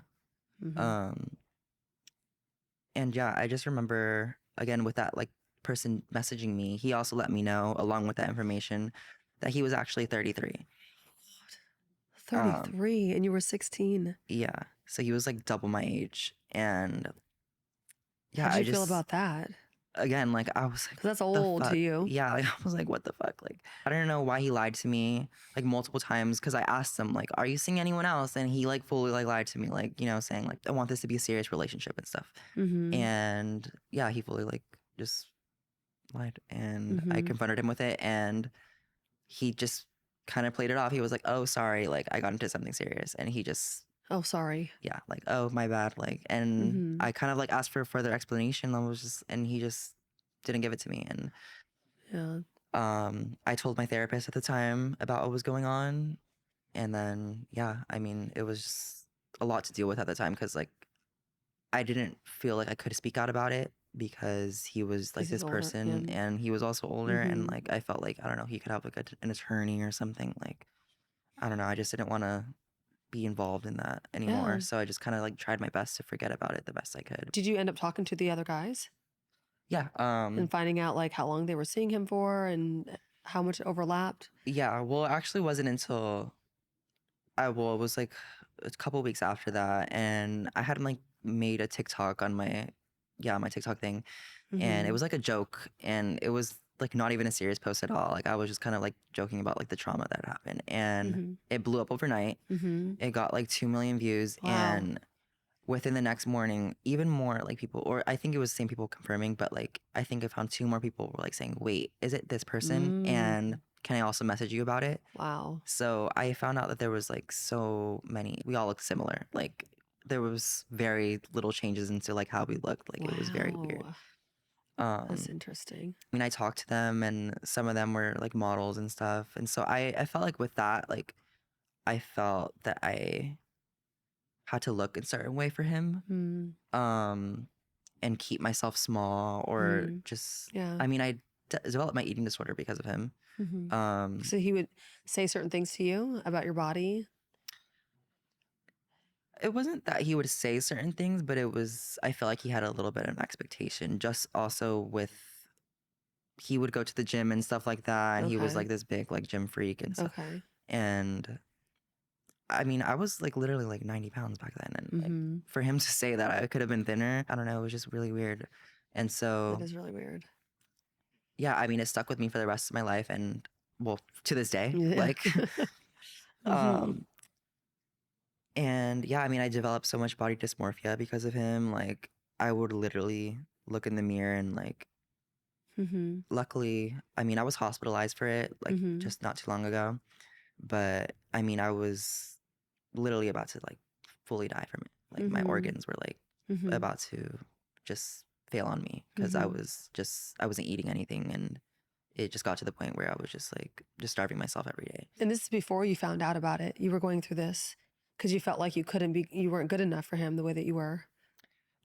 And I just remember again with that like person messaging me, he also let me know along with that information that he was actually 33. 33 and you were 16. Yeah. So he was like double my age. And how did you feel about that? Again, like I was like, 'cause that's old to you. Yeah, like I was like, what the fuck? Like I don't know why he lied to me like multiple times because I asked him like, are you seeing anyone else? And he like fully like lied to me, like, saying like I want this to be a serious relationship and stuff. And he fully like just lied. And I Mm-hmm. confronted him with it, and he just kind of played it off. He was like, oh, sorry, like I got into something serious. And he just, Oh, sorry. yeah, like, oh, my bad. Like, and Mm-hmm. I kind of like asked for further explanation. And he just didn't give it to me. And Yeah. I told my therapist at the time about what was going on. And then, yeah, I mean, it was just a lot to deal with at the time because, like, I didn't feel like I could speak out about it because he was like Because he's this older. Yeah. person and he was also older. And, Mm-hmm. like, I felt like, I don't know, he could have like an attorney or something. Like, I don't know. I just didn't want to be involved in that Yeah. anymore. So I just kind of like tried my best to forget about it the best I could. Did you end up talking to the other guys Yeah. and finding out like how long they were seeing him for and how much it overlapped? Yeah. Well, it actually wasn't until it was like a couple weeks after that. And I had like made a TikTok on my TikTok thing. And it Mm-hmm. was like a joke. And it was like not even a serious post at all. Like I was just kind of like joking about like the trauma that happened. And Mm-hmm. it blew up overnight. Mm-hmm. It got like 2 million views. Wow. And within the next morning, even more like people, or I think it was the same people confirming, but like I think I found 2 more people were like saying, wait, is it this person? And can I also message you about it? Wow. So I found out that there was like so many, we all looked similar. Like there was very little changes into like how we looked. Like it was very weird. That's Um, interesting. I mean, I talked to them and some of them were like models and stuff. And so I felt like with that, like I felt that I had to look a certain way for him. And keep myself small or just, Yeah. I mean, I developed my eating disorder because of him. Mm-hmm. So he would say certain things to you about your body? It wasn't that he would say certain things, but it was, I feel like he had a little bit of an expectation. Just also with, he would go to the gym and stuff like that. And he was Okay. like this big, like gym freak and stuff. Okay. And I mean, I was like literally like 90 pounds back then. And like, for him to say that I could have been thinner, I don't know, it was just really weird. And so, That is really weird. yeah, I mean, it stuck with me for the rest of my life. And well, to this day, Yeah. like, and yeah, I mean, I developed so much body dysmorphia because of him. Like, I would literally look in the mirror and like, luckily, I mean, I was hospitalized for it like just not too long ago. But I mean, I was literally about to like fully die from it. Like, my organs were like about to just fail on me because I wasn't eating anything. And it just got to the point where I was just like, just starving myself every day. And this is before you found out about it. You were going through this because you felt like you weren't good enough for him the way that you were.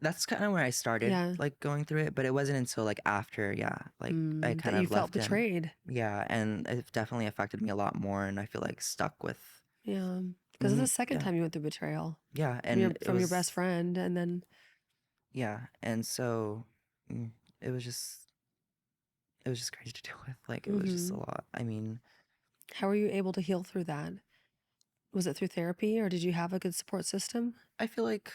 That's kind of where I started, like going through it, but it wasn't until like after, like I That kind you of felt left him. betrayed. Yeah, and it definitely affected me a lot more, and I feel like stuck with. Yeah, because it's the second time you went through betrayal. Yeah, and from your best friend, and then. Yeah, and so it was just crazy to deal with. Like it was just a lot. I mean, how were you able to heal through that? Was it through therapy, or did you have a good support system? I feel like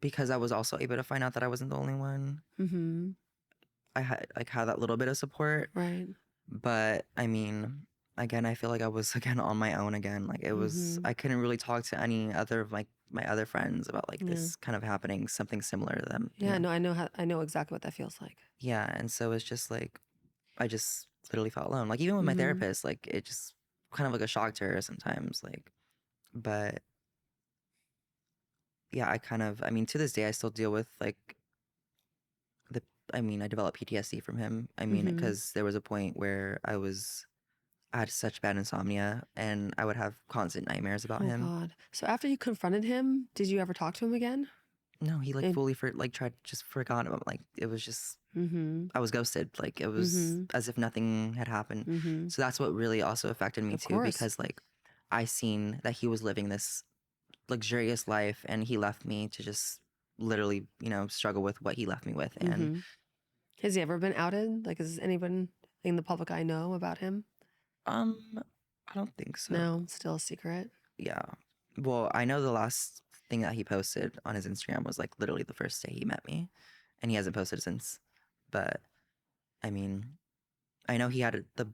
because I was also able to find out that I wasn't the only one. I had that little bit of support. Right. But I mean, again, I feel like I was again on my own again. Like it was, I couldn't really talk to any other of my other friends about like this kind of happening, something similar to them. Yeah, no, I know exactly what that feels like. Yeah, and so it's just like, I just literally felt alone. Like even with my therapist, like it just kind of like a shock to her sometimes. Like, but yeah, I mean, to this day, I still deal with like I developed PTSD from him. I mean, because there was a point where I had such bad insomnia and I would have constant nightmares about him. Oh God. So after you confronted him, did you ever talk to him again? No, he like fully just forgot about, like, it was just, I was ghosted. Like it was as if nothing had happened. So that's what really also affected me too, because like I seen that he was living this luxurious life and he left me to just literally, struggle with what he left me with. And has he ever been outed? Like, is anyone in the public eye know about him? I don't think so. No, still a secret. Yeah. Well, I know the last thing that he posted on his Instagram was like literally the first day he met me, and he hasn't posted since. But I mean, I know he had the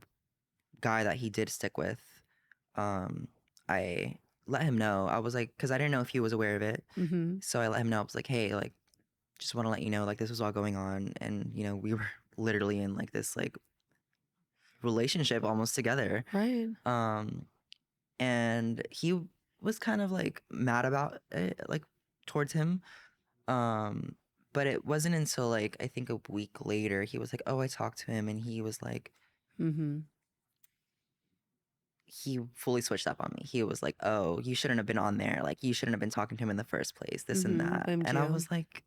guy that he did stick with. I let him know. I was like, because I didn't know if he was aware of it. So I let him know. I was like, hey, like, just want to let you know, like, this was all going on, and we were literally in like this like relationship almost together. Right. And he was kind of like mad about it, like towards him. But it wasn't until like I think a week later he was like, "Oh, I talked to him," and he was like, Mm-hmm. he fully switched up on me. He was like, "Oh, you shouldn't have been on there. Like, you shouldn't have been talking to him in the first place. This and Mm-hmm. that." Blamed And I you. was like,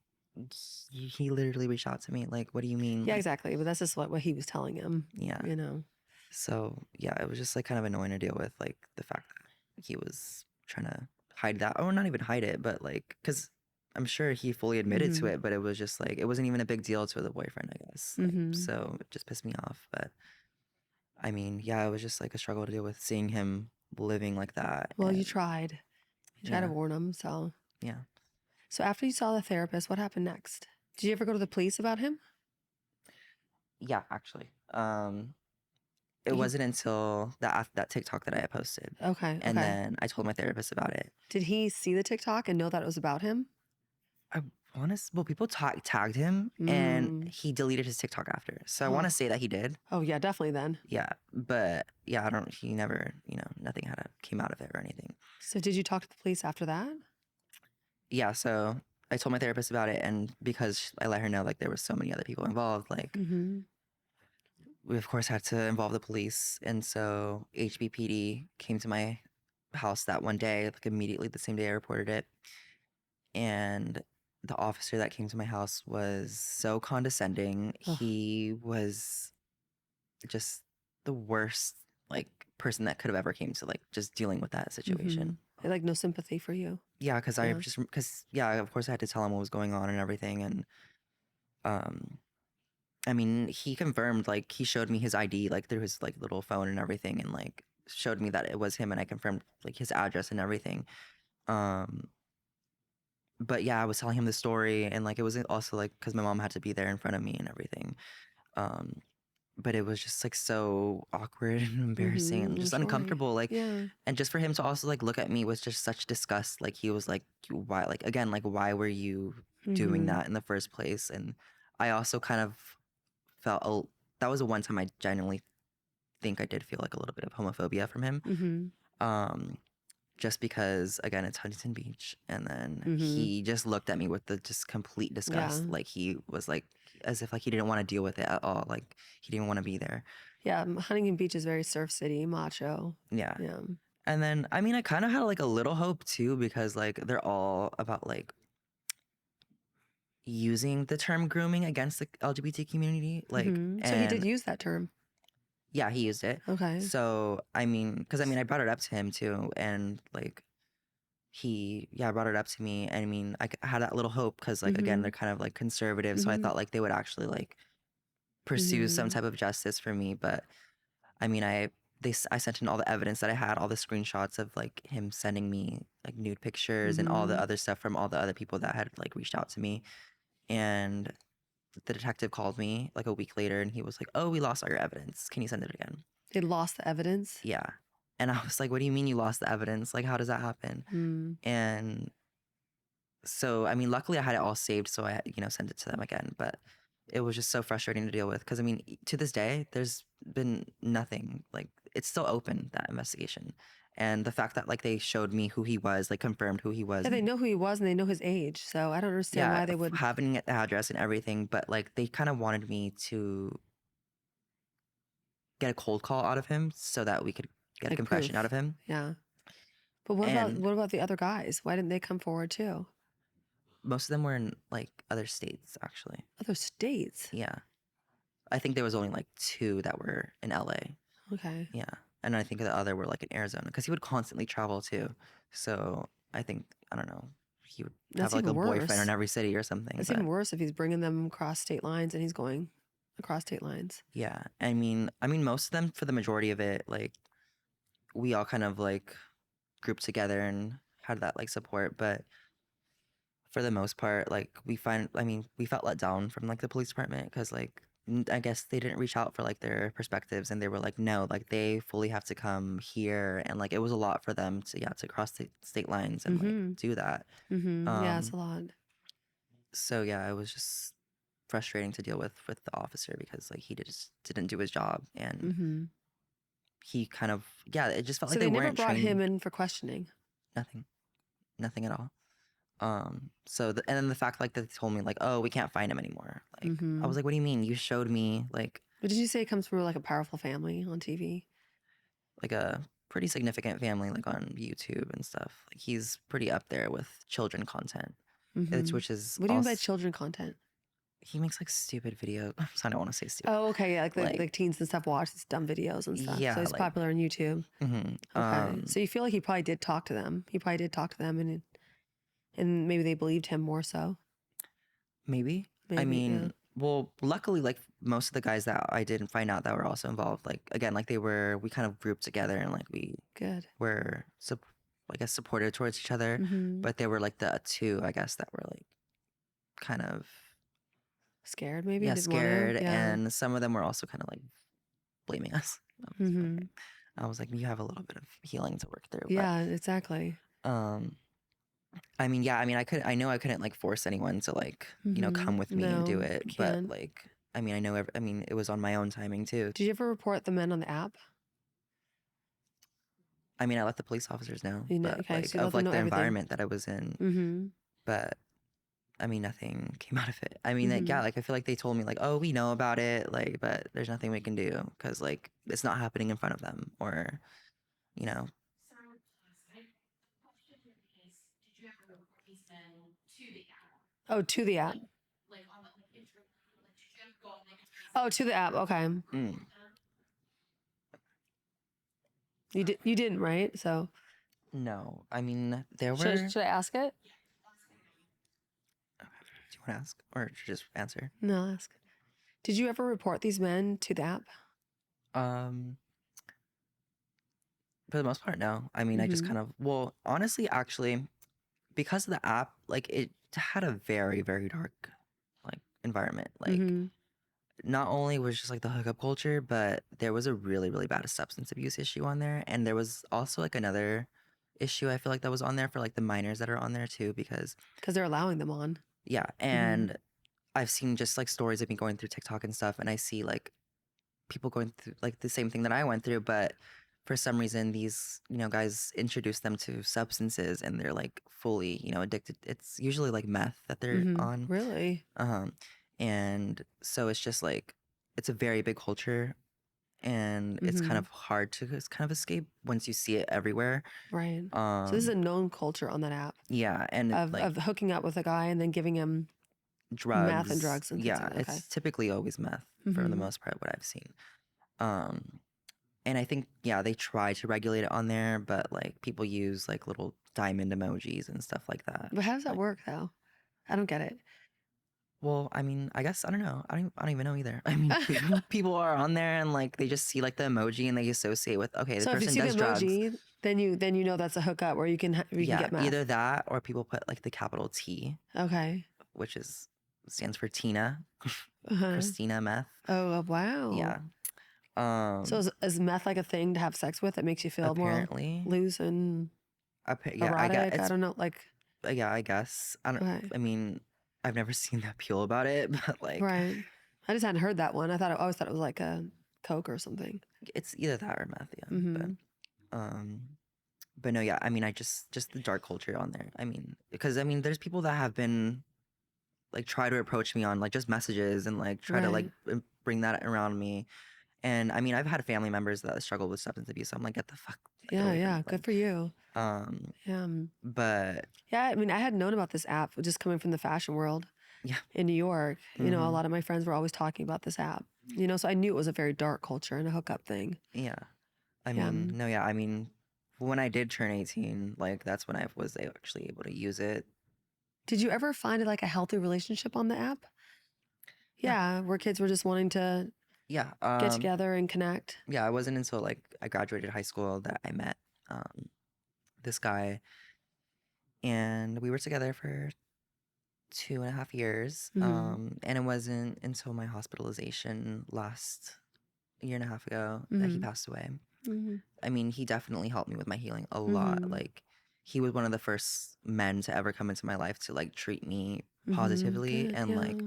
he literally reached out to me. Like, what do you mean? Yeah, Like, exactly. But that's just what he was telling him. yeah. You know. So yeah, it was just like kind of annoying to deal with, like the fact that he was trying to hide that, or not even hide it, but like, because I'm sure he fully admitted to Mm-hmm. it, but it was just like it wasn't even a big deal to the boyfriend, I guess. Like, Mm-hmm. so it just pissed me off. But I mean, yeah, it was just like a struggle to deal with seeing him living like that. Well, you And tried. You tried to yeah, warn him. So. yeah, So after you saw the therapist, what happened next? Did you ever go to the police about him? yeah. Actually, it He, wasn't until that TikTok that I had posted, okay, and okay. then I told my therapist about it. Did he see the TikTok and know that it was about him? I want to. Well, people tagged him, and Mm. he deleted his TikTok after. So I want Oh. to say that he did. Oh yeah, definitely then. Yeah, but yeah, I don't. He never. Nothing came out of it or anything. So did you talk to the police after that? Yeah. So I told my therapist about it, and because I let her know like there was so many other people involved, like Mm-hmm. we of course had to involve the police, and so HBPD came to my house that one day, like immediately the same day I reported it, and the officer that came to my house was so condescending. Ugh. He was just the worst like person that could have ever came to like just dealing with that situation. Mm-hmm. Like no sympathy for you. Yeah, because Yeah. of course I had to tell him what was going on and everything, and um I mean, he confirmed, like he showed me his ID like through his like little phone and everything, and like showed me that it was him, and I confirmed like his address and everything. um but yeah, I was telling him the story, and like it was also like because my mom had to be there in front of me and everything. um but it was just like so awkward and embarrassing and I'm just sure. uncomfortable, like, Yeah. and just for him to also like look at me with just such disgust, like he was like, why, like again, like why were you doing Mm-hmm. that in the first place? And I also kind of felt that was the one time I genuinely think I did feel like a little bit of homophobia from him. Mm-hmm. um just because again it's Huntington Beach, and then Mm-hmm. he just looked at me with the just complete disgust, Yeah. like he was like as if like he didn't want to deal with it at all, like he didn't want to be there. Yeah. Huntington Beach is very surf city, macho. Yeah. Yeah. And then I mean I kind of had like a little hope too, because like they're all about like using the term grooming against the LGBT community, like, Mm-hmm. So he did and use that term. yeah, he used it. Okay. So I mean, because I mean I brought it up to him too, and like he brought it up to me, and I mean I had that little hope because like again Mm-hmm. they're kind of like conservative, so I Mm-hmm. thought like they would actually like pursue some Mm-hmm. type of justice for me. But I mean I sent in all the evidence that I had, all the screenshots of like him sending me like nude pictures and all the Mm-hmm. other stuff from all the other people that had like reached out to me. And the detective called me like a week later, and he was like, "Oh, we lost all your evidence. Can you send it again?" They lost the evidence. Yeah. And I was like, "What do you mean you lost the evidence? Like, how does that happen?" Mm. And so, I mean, luckily I had it all saved, so I, sent it to them again. But it was just so frustrating to deal with because, I mean, to this day, there's been nothing. Like, it's still open, that investigation. And the fact that, like, they showed me who he was, like, confirmed who he was. Yeah, they know who he was and they know his age. So I don't understand Yeah, why they would. having the address and everything. But, like, they kind of wanted me to get a cold call out of him so that we could get a Like confession out proof. of him. Yeah. But what about And the other guys? Why didn't they come forward too? most of them were in, like, other states, actually. Other states. Yeah. I think there was only like 2 that were in LA. Okay. Yeah. And I think the other were like in Arizona because he would constantly travel too. So I think, I don't know, he would have That's like a even boyfriend in worse. every city or something. That's But even worse if he's bringing them across state lines and he's going across state lines. yeah, I mean, most of them, for the majority of it, like we all kind of like grouped together and had that like support. But for the most part, like we felt let down from like the police department because like I guess they didn't reach out for like their perspectives, and they were like, no, like they fully have to come here, and like it was a lot for them to cross the state lines and like Mm-hmm. do that. Mm-hmm. Yeah, it's Um, a lot. So yeah, it was just frustrating to deal with the officer because like he just didn't do his job, and Mm-hmm. he kind of, yeah, it just felt So like they they never weren't brought him trained. in for questioning. Nothing at all. So and then the fact like that they told me like, oh, we can't find him anymore. Like I Mm-hmm. was like, what do you mean? You showed me But did you say it comes from like a powerful family on TV? like a pretty significant family like on YouTube and stuff. Like he's pretty up there with children content. Mm-hmm. Which is What do you mean by also, children content? he makes like stupid videos. So I don't want to say stupid. Oh, okay, yeah, like the Like teens and stuff watch these dumb videos and stuff. So yeah, he's like popular on YouTube. Okay, so you feel like he probably did talk to them. He probably did talk to them, and maybe they believed him more so. maybe. I Maybe, yeah. mean, well, luckily, like most of the guys that I didn't find out that were also involved, like again, like we kind of grouped together and like we Good. were, I guess, supportive towards each other. Mm-hmm. But they were like the two, I guess, that were like kind of, Scared, maybe yeah, didn't want to. scared, Yeah. and some of them were also kind of like blaming us. Mm-hmm. I was like, you have a little bit of healing to work through, Yeah, exactly. but I mean, yeah, I mean, I know I couldn't like force anyone to like, come with me and do No, it, you but can't. like, I mean, I mean, it was on my own timing too. Did you ever report the men on the app? I mean, I let the police officers know, You know, but okay, like so you let of them like know the everything. environment that I was in, Mm-hmm. but I mean, nothing came out of it. I mean, like, Mm-hmm. yeah, like I feel like they told me like, oh, we know about it, like, but there's nothing we can do because like it's not happening in front of them, or you know, Oh, to the app. Oh, to the app. Okay. mm, You didn't, right? So no. I mean, there should were. should I ask it? Do you want to ask or should I just answer? No, I'll ask. Did you ever report these men to the app? Um, for the most part, no. I mean, I just Mm-hmm. kind of, well, honestly, actually, because of the app, like it had a very, very dark like environment. Like Mm-hmm. not only was just like the hookup culture, but there was a really, really bad substance abuse issue on there. And there was also like another issue I feel like that was on there for like the minors that are on there too, because Because they're allowing them on. yeah, and I've seen just like stories of me going through TikTok and stuff, and I see like people going through like the same thing that I went through, but for some reason these, guys introduce them to substances and they're like fully, addicted. It's usually like meth that they're Mm-hmm. on. Really? And so it's just like it's a very big culture and it's kind Mm-hmm. of hard to just kind of escape once you see it everywhere. Right. So this is a known culture on that app Yeah, and like of hooking up with a guy and then giving him meth and drugs, drugs and things yeah, like that. Okay. it's typically always meth for the Mm-hmm. most part what I've seen. Um And I think, yeah, they try to regulate it on there, but like people use like little diamond emojis and stuff like that. But how does that Like, work though? I don't get it. well, I mean, I guess I don't know. I don't even know either. I mean, people are on there and like they just see like the emoji and they associate with, okay, this So if you person see the does drugs. emoji, then you know that's a hookup where you can Yeah, get meth. either that or people put like the capital T, Okay. which stands for Tina, Uh-huh. Christina Meth. Oh wow. Yeah. So is meth like a thing to have sex with that makes you feel more Apparently, loose and yeah, I guess erotic? I don't know. Like, yeah, I guess. I don't. okay. I mean, I've never seen the appeal about it, but like, Right. I just hadn't heard that one. I always thought it was like a Coke or something. it's either that or meth, yeah. Mm-hmm. Um, but no, yeah. I mean, I just the dark culture on there. I mean, because I mean, there's people that have been like try to approach me on like just messages and like try to like Right. bring that around me. And I mean, I've had family members that struggle with substance abuse. So I'm like, get the fuck like, Yeah, away from yeah. me. Good for you. Um, Yeah. but Yeah, I mean, I had known about this app just coming from the fashion world yeah, in New York. A mhm, lot of my friends were always talking about this app. So I knew it was a very dark culture and a hookup thing. yeah. I Yeah. mean, no, yeah. I mean, when I did turn 18, like that's when I was actually able to use it. Did you ever find like a healthy relationship on the app? Yeah, where kids were just wanting to Yeah. get together and connect. Yeah. It wasn't until like I graduated high school that I met this guy, and we were together for 2.5 years. Mm-hmm. And it wasn't until my hospitalization last year and a half ago that he Mm-hmm. passed away. Mm-hmm. I mean, he definitely helped me with my healing a lot. Mm-hmm. Like, he was one of the first men to ever come into my life to like treat me positively Good. and Yeah. like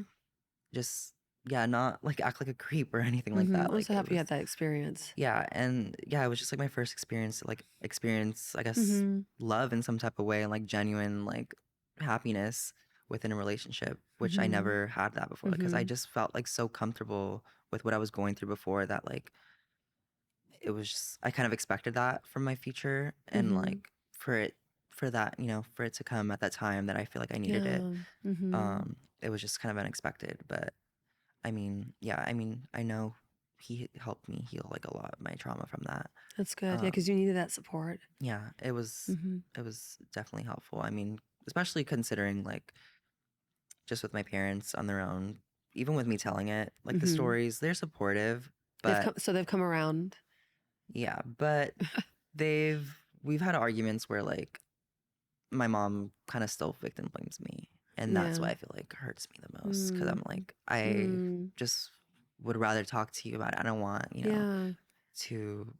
just not like act like a creep or anything like that. I'm Like so it happy you was had that experience. and it was just like my first experience to, like experience, I guess, Mm-hmm. love in some type of way and like genuine like happiness within a relationship, which I Mm-hmm. never had that before because I Mm-hmm. just felt like so comfortable with what I was going through before that like it was just I kind of expected that from my future and Mm-hmm. like for that, for it to come at that time that I feel like I needed it. Yeah. Mm-hmm. It was just kind of unexpected, but I know he helped me heal like a lot of my trauma from that. That's good. Yeah, Um, because you needed that support. yeah, Mm-hmm. it was definitely helpful. I mean, especially considering like just with my parents on their own, even with me telling it, like the Mm-hmm. stories, they're supportive, They've but come around. yeah, but we've had arguments where like my mom kind of still victim blames me. And that's Yeah. why I feel like hurts me the most because Mm. I'm like, I Mm. just would rather talk to you about it. I don't want, Yeah. to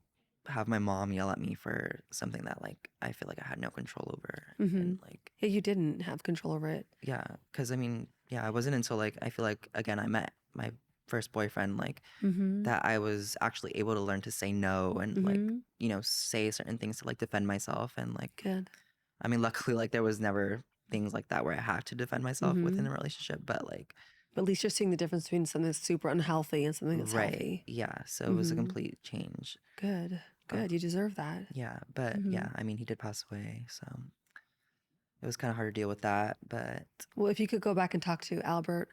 have my mom yell at me for something that like I feel like I had no control over. Mm-hmm. And like, Yeah, you didn't have control over it. yeah, because I mean, yeah, it wasn't until like I feel like again I met my first boyfriend like Mm-hmm. that I was actually able to learn to say no and like Mm-hmm. say certain things to like defend myself and like Good. I mean, luckily, like there was never things like that where I had to defend myself within Mm-hmm. a relationship, but like, But at least you're seeing the difference between something that's super unhealthy and something that's right, healthy. yeah. So it was a Mm-hmm. complete change. Good. Uh, Good. You deserve that. yeah, but Mm-hmm. yeah, I mean, he did pass away, so it was kind of hard to deal with that. But Well, if you could go back and talk to Albert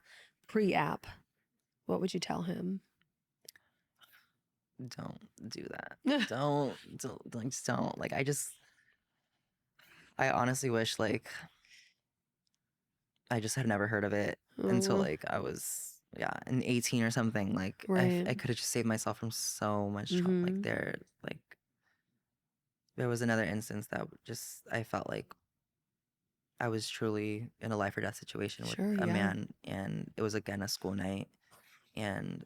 pre-app, what would you tell him? don't do that. Don't like just don't like. I honestly wish like I just had never heard of it until Oh, like I was in 18 or something. Like right. I could have just saved myself from so much trauma. Like Mm-hmm. there was another instance that just I felt like I was truly in a life or death situation with Sure. a Yeah. man, and it was again a school night, and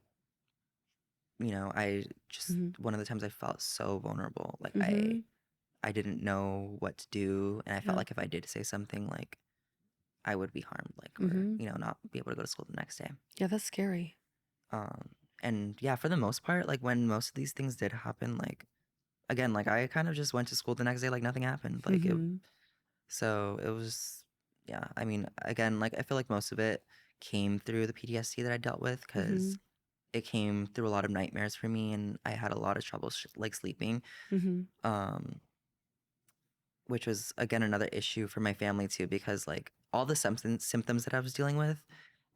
I just Mm-hmm. one of the times I felt so vulnerable, like Mm-hmm. I didn't know what to do, and I felt Yeah. like if I did say something, like I would be harmed, like or Mm-hmm. not be able to go to school the next day. Yeah, that's scary. Um, and yeah, for the most part, like when most of these things did happen, like again, like I kind of just went to school the next day, like nothing happened, like it. Mm-hmm. So it was, yeah. I mean, again, like I feel like most of it came through the PTSD that I dealt with Mm-hmm. because it came through a lot of nightmares for me, and I had a lot of trouble like sleeping, Mm-hmm. um, which was again another issue for my family too because like all the symptoms that I was dealing with,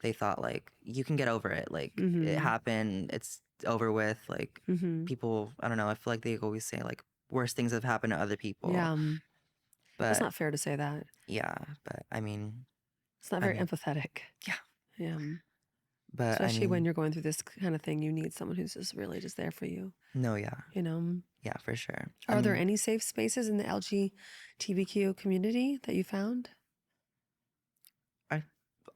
they thought like you can get over it, like it Mm-hmm. happened, it's over with, like Mm-hmm. people, I don't know, I feel like they always say like worse things have happened to other people, Yeah. That's but not fair to say that. yeah, but It's not I very mean, empathetic. yeah. Yeah. But I Especially when mean, you're going through this kind of thing, you need someone who's just really just there for you. no, yeah, You know, yeah, for sure. I are there mean, any safe spaces in the LGBTQ community that you found? I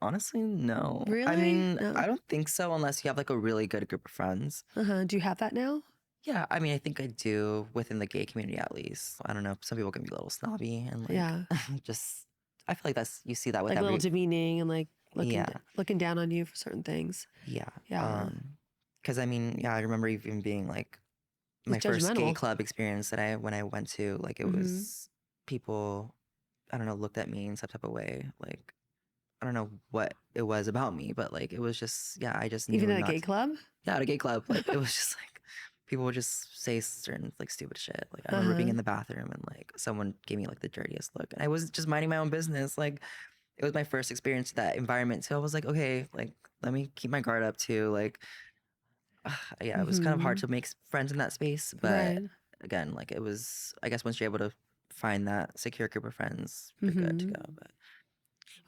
honestly no. I Really? mean, No. I don't think so unless you have like a really good group of friends. Uh-huh. Do you have that now? Yeah, I mean, I think I do within the gay community at least. I don't know. Some people can be a little snobby and like Yeah. just. I feel like you see that with Like a little every. demeaning and like Yeah, looking down on you for certain things. yeah. Yeah. Because I mean, yeah, I remember even being like my It's first gay judgmental. club experience that when I went to, like it Mm-hmm. was people, I don't know, looked at me in some type of way, like I don't know what it was about me, but like it was just, yeah, I just Even knew at a not gay to, club? yeah, at a gay club. Like it was just like people would just say certain like stupid shit. Like I remember being Uh-huh. in the bathroom and like someone gave me like the dirtiest look, and I was just minding my own business. Like it was my first experience to that environment, so I was like, okay, like let me keep my guard up too. Like yeah, it was kind of hard Mm-hmm. to make friends in that space, but Right. again, like it was, I guess once you're able to find that secure group of friends, you're good to Mm-hmm. go. But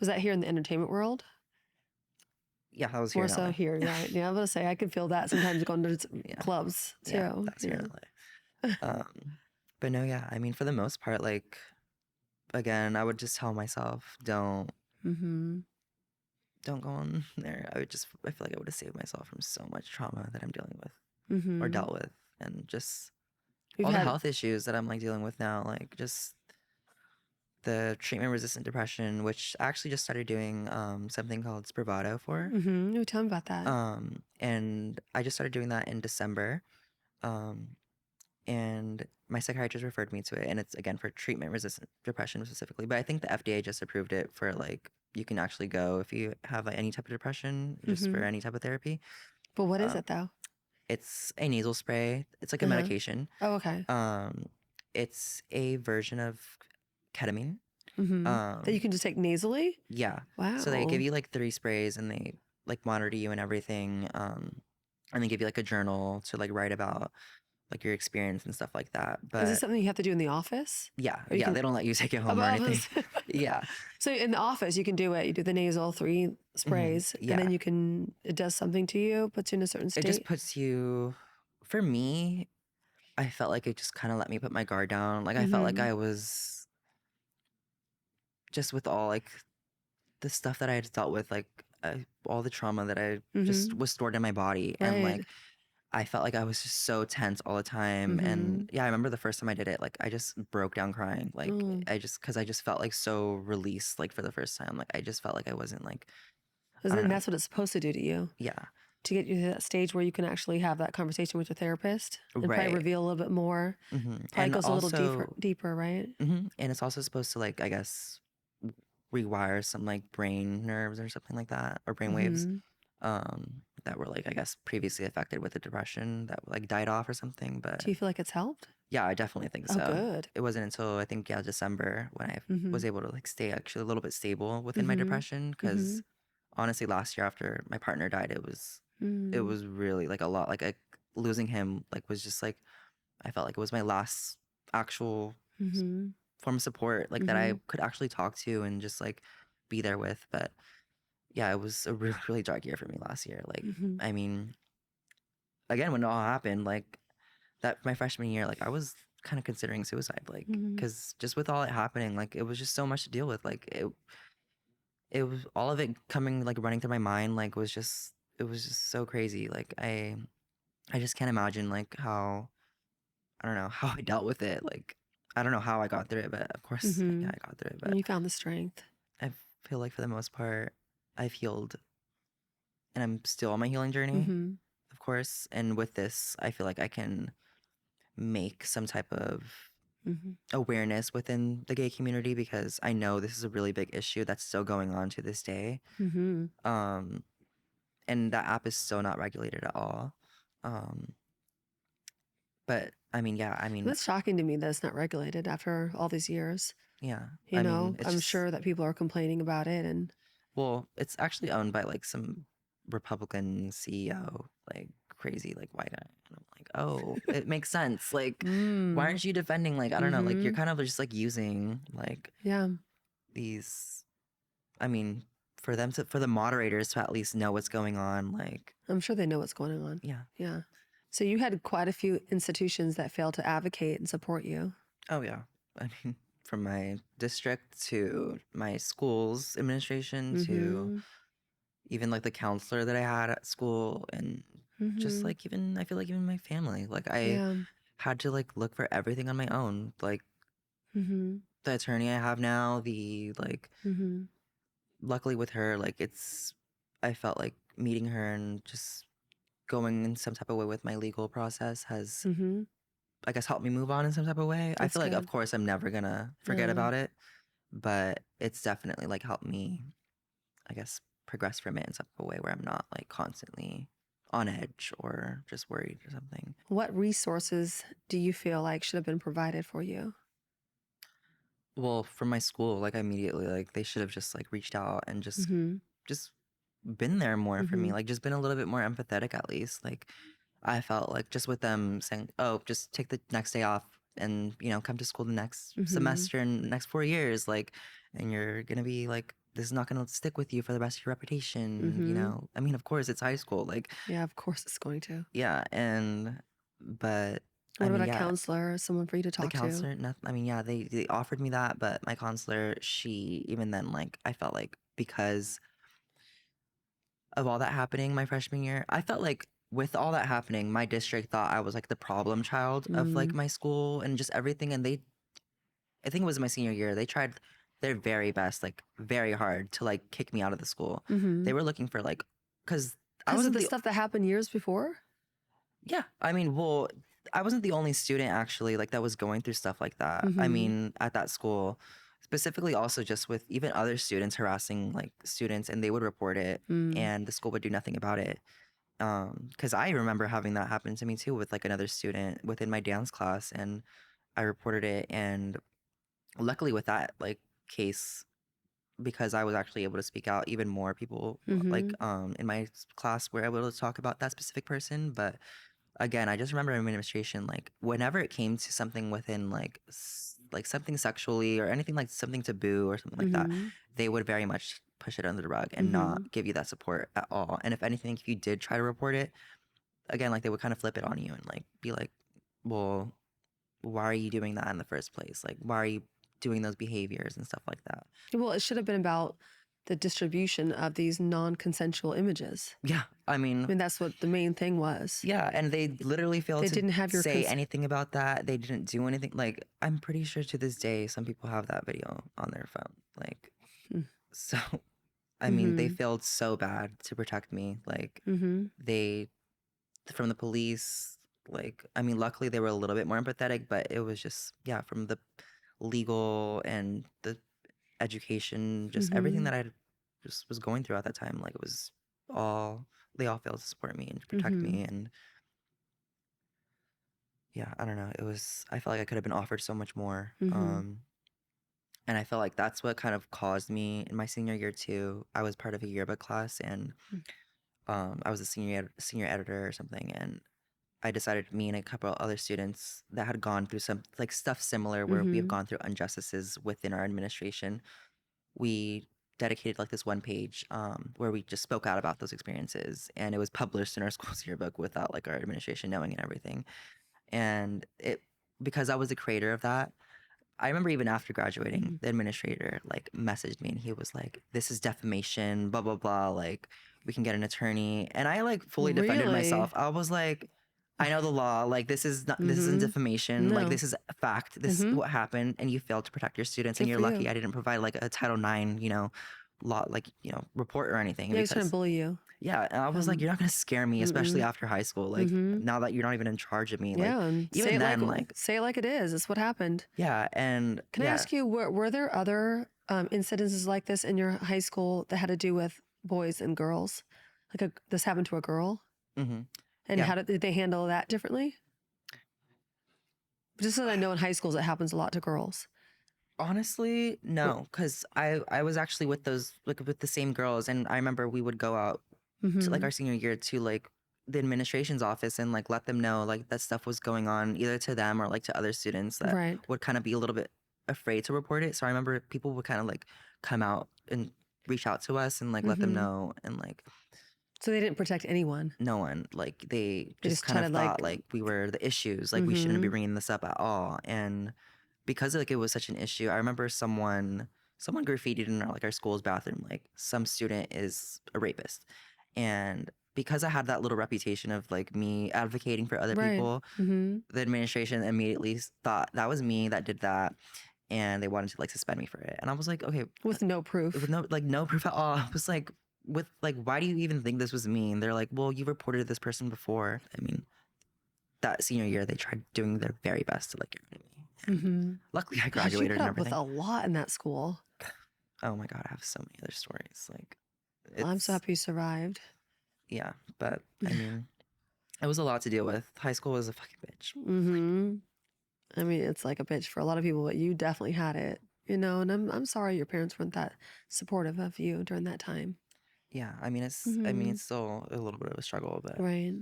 Was that here in the entertainment world? yeah, I was here More in so LA. here, right? Yeah, I was gonna say I could feel that sometimes going to Yeah, clubs yeah, too. that's here in Yeah. LA. But no, yeah, I mean, for the most part, like again, I would just tell myself, Mm-hmm. don't go on there. I feel like I would have saved myself from so much trauma that I'm dealing with or Mm-hmm. dealt with, and just We've all the had health issues that I'm like dealing with now, like just the treatment-resistant depression, which I actually just started doing something called Spravato for. You tell me about that. And I just started doing that in December. Um, and my psychiatrist referred me to it, and it's again for treatment-resistant depression specifically. But I think the FDA just approved it for like you can actually go if you have like, any type of depression, just for any type of therapy. But what is Um, it though? it's a nasal spray. It's like a Uh-huh. medication. Oh, okay. It's a version of ketamine. That you can just take nasally? Yeah. Wow. So they give you like 3 sprays, and they like monitor you and everything. And they give you like a journal to like write about like your experience and stuff like that. Is But this something you have to do in the office? yeah, Or you can- they don't let you take it home or Above anything. us. Yeah. So in the office, you can do it. You do the nasal 3 sprays, Yeah. and then it does something to you, puts you in a certain state. It just puts you, for me, I felt like it just kind of let me put my guard down. Like I felt like I was just with all like the stuff that I had dealt with, like all the trauma that I just was stored in my body. And like, I felt like I was just so tense all the time. And yeah, I remember the first time I did it, like I just broke down crying. Like cause I just felt like so released, like for the first time. Like I just felt like I wasn't like, I don't And know. that's what it's supposed to do to you. Yeah. To get you to that stage where you can actually have that conversation with your therapist and probably Right. reveal a little bit more. Probably And goes also, a little deeper, right? and it's also supposed to like, I guess, rewire some like brain nerves or something like that, or brain waves that were like, I guess, previously affected with the depression that like died off or something. But Do you feel like it's helped? yeah, I definitely think so. Oh, good. It wasn't until I think December when I was able to like stay actually a little bit stable within my depression, because honestly last year after my partner died, it was really like a lot, like losing him like was just like I felt like it was my last actual form of support, like that I could actually talk to and just like be there with. But yeah, it was a really, really dark year for me last year. Like, I mean, again, when it all happened, like that my freshman year, like I was kind of considering suicide, like, because just with all it happening, like it was just so much to deal with. Like it was all of it coming, like running through my mind, like it was just so crazy. Like I just can't imagine like how, I don't know how I dealt with it. Like, I don't know how I got through it, but of course, yeah, I got through it. But And you found the strength. I feel like for the most part, I've healed, and I'm still on my healing journey, of course. And with this, I feel like I can make some type of awareness within the gay community, because I know this is a really big issue that's still going on to this day. And that app is still not regulated at all. But I mean, yeah, I mean, That's shocking to me that it's not regulated after all these years. yeah, You I know, mean, it's I'm just, sure that people are complaining about it. And well, it's actually owned by like some Republican CEO, like crazy, like white guy. And I'm like, oh, it makes sense. Like, why aren't you defending? Like, I don't know. Like, you're kind of just like using like these. I mean, for the moderators to at least know what's going on. Like, I'm sure they know what's going on. yeah. Yeah. So you had quite a few institutions that failed to advocate and support you. Oh yeah. I mean, from my district to my school's administration to even like the counselor that I had at school, and just like even I feel like even my family. Like I had to like look for everything on my own. Like the attorney I have now, the like luckily with her, like I felt like meeting her and just going in some type of way with my legal process has I guess helped me move on in some type of way. I feel like of course I'm never gonna forget about it, but it's definitely like helped me, I guess, progress from it in some type of way where I'm not like constantly on edge or just worried or something. What resources do you feel like should have been provided for you? Well, from my school, like immediately, like they should have just like reached out and just been there more for me, like just been a little bit more empathetic at least. Like I felt like just with them saying, oh, just take the next day off and, you know, come to school the next semester and next 4 years, like, and you're going to be like, this is not going to stick with you for the rest of your reputation, you know? I mean, of course, it's high school. Like, yeah, of course it's going to. Yeah. But what about a counselor or someone for you to talk to? The counselor, I mean, yeah, they offered me that, but my counselor, she, even then, like, I felt like because of all that happening my freshman year, I felt like with all that happening, my district thought I was like the problem child of like my school and just everything. And I think it was my senior year, they tried their very best, like very hard to like kick me out of the school. Mm-hmm. They were looking for like, because I Because of wasn't the the stuff that happened years before? yeah. I mean, well, I wasn't the only student actually like that was going through stuff like that. I Mm-hmm. mean, at that school, specifically also just with even other students harassing like students, and they would report it, and the school would do nothing about it. Because I remember having that happen to me too with like another student within my dance class, and I reported it, and luckily with that like case, because I was actually able to speak out, even more people like in my class were able to talk about that specific person. But again, I just remember in administration, like whenever it came to something within like like something sexually or anything like something taboo or something like that, they would very much push it under the rug and not give you that support at all. And if anything, if you did try to report it, again, like they would kind of flip it on you and like be like, well, why are you doing that in the first place? Like, why are you doing those behaviors and stuff like that? Well, it should have been about the distribution of these non-consensual images. Yeah, I I mean, mean, that's what the main thing was. yeah, and they literally failed They to didn't have your say anything about that. They didn't do anything. Like, I'm pretty sure to this day, some people have that video on their phone. Like, Hmm. so, I mean, they failed so bad to protect me. Like, they, from the police, like, I mean, luckily they were a little bit more empathetic, but it was just, yeah, from the legal and the education, just everything that I just was going through at that time. Like, it was all, they all failed to support me and to protect me. And yeah, I don't know. It was, I felt like I could have been offered so much more. And I felt like that's what kind of caused me in my senior year too. I was part of a yearbook class, and I was a senior editor or something. And I decided, me and a couple of other students that had gone through some like stuff similar, where we have gone through injustices within our administration, we dedicated like this one page where we just spoke out about those experiences, and it was published in our school's yearbook without like our administration knowing and everything. And it, because I was the creator of that, I remember even after graduating, the administrator like messaged me, and he was like, "This is defamation, blah blah blah. Like, we can get an attorney." And I like fully defended Really? myself. I was like, "I know the law. Like, this is not, this isn't defamation. Like, No. this is a fact. This is what happened, and you failed to protect your students, and Good you're for lucky you. I didn't provide like a Title IX, law, like report or anything." Yeah, he was trying to Because bully you. yeah, and I was like, "You're not gonna scare me, especially after high school. Like, now that you're not even in charge of me. Like, Yeah, and even then, like, say it like it is. It's what happened. yeah, and Can I yeah." ask you, were there other incidences like this in your high school that had to do with boys and girls? Like this happened to a girl? Mm-hmm. And Yeah. how did they handle that differently? Just so that I know in high schools it happens a lot to girls. Honestly, no, because I was actually with those, like with the same girls, and I remember we would go out to like our senior year to like the administration's office and like let them know like that stuff was going on, either to them or like to other students that Right. would kind of be a little bit afraid to report it. So I remember people would kind of like come out and reach out to us and like let them know, and like So they didn't protect anyone. no one, like they They just just kind tried of to thought like we were the issues, like we shouldn't be bringing this up at all. And because like it was such an issue, I remember someone graffitied in our school's bathroom like, "Some student is a rapist." And because I had that little reputation of like me advocating for other Right. people, the administration immediately thought that was me that did that, and they wanted to like suspend me for it. And I was like, okay, With no proof. with no proof at all. I was like, with like, why do you even think this was me? And they're like, well, you reported this person before. I mean, that senior year they tried doing their very best to like get rid of me. And luckily I Gosh, you graduated put and up with everything. a lot in that school. Oh my God, I have so many other stories. Like, Well, I'm so it's, happy you survived. yeah, but I mean, it was a lot to deal with. High school was a fucking bitch. I mean, it's like a bitch for a lot of people, but you definitely had it, and I'm sorry your parents weren't that supportive of you during that time. Yeah, I mean, it's still a little bit of a struggle, but Right.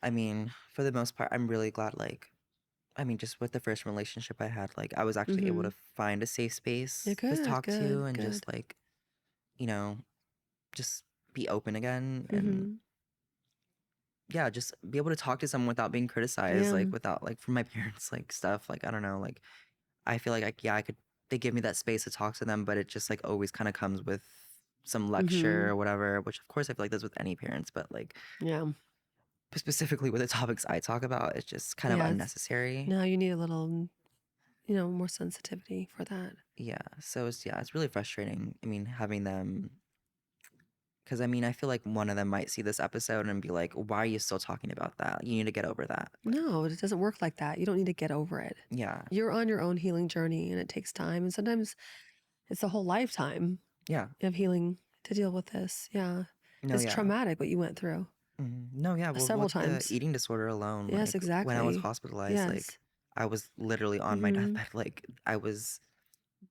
I mean, for the most part, I'm really glad, like, I mean, just with the first relationship I had, like, I was actually able to find a safe space Yeah, to talk to, and good. just like, you know, just be open again, and yeah, just be able to talk to someone without being criticized, Yeah. like without like from my parents, like stuff, like I don't know, like I feel like I could, they give me that space to talk to them, but it just like always kind of comes with some lecture or whatever, which of course I feel like that's with any parents, but like Yeah. specifically with the topics I talk about, it's just kind of Yeah. unnecessary. No, you need a little more sensitivity for that. Yeah. So it's really frustrating. I mean, having them, because I mean, I feel like one of them might see this episode and be like, "Why are you still talking about that? You need to get over that." No, it doesn't work like that. You don't need to get over it. Yeah. You're on your own healing journey, and it takes time. And sometimes it's a whole lifetime Yeah. of healing to deal with this. Yeah. No. It's Yeah. traumatic what you went through No. Yeah. Well, several with the times. eating disorder alone, Yes, like when I was exactly. hospitalized, like Yes. I was literally on my deathbed. Like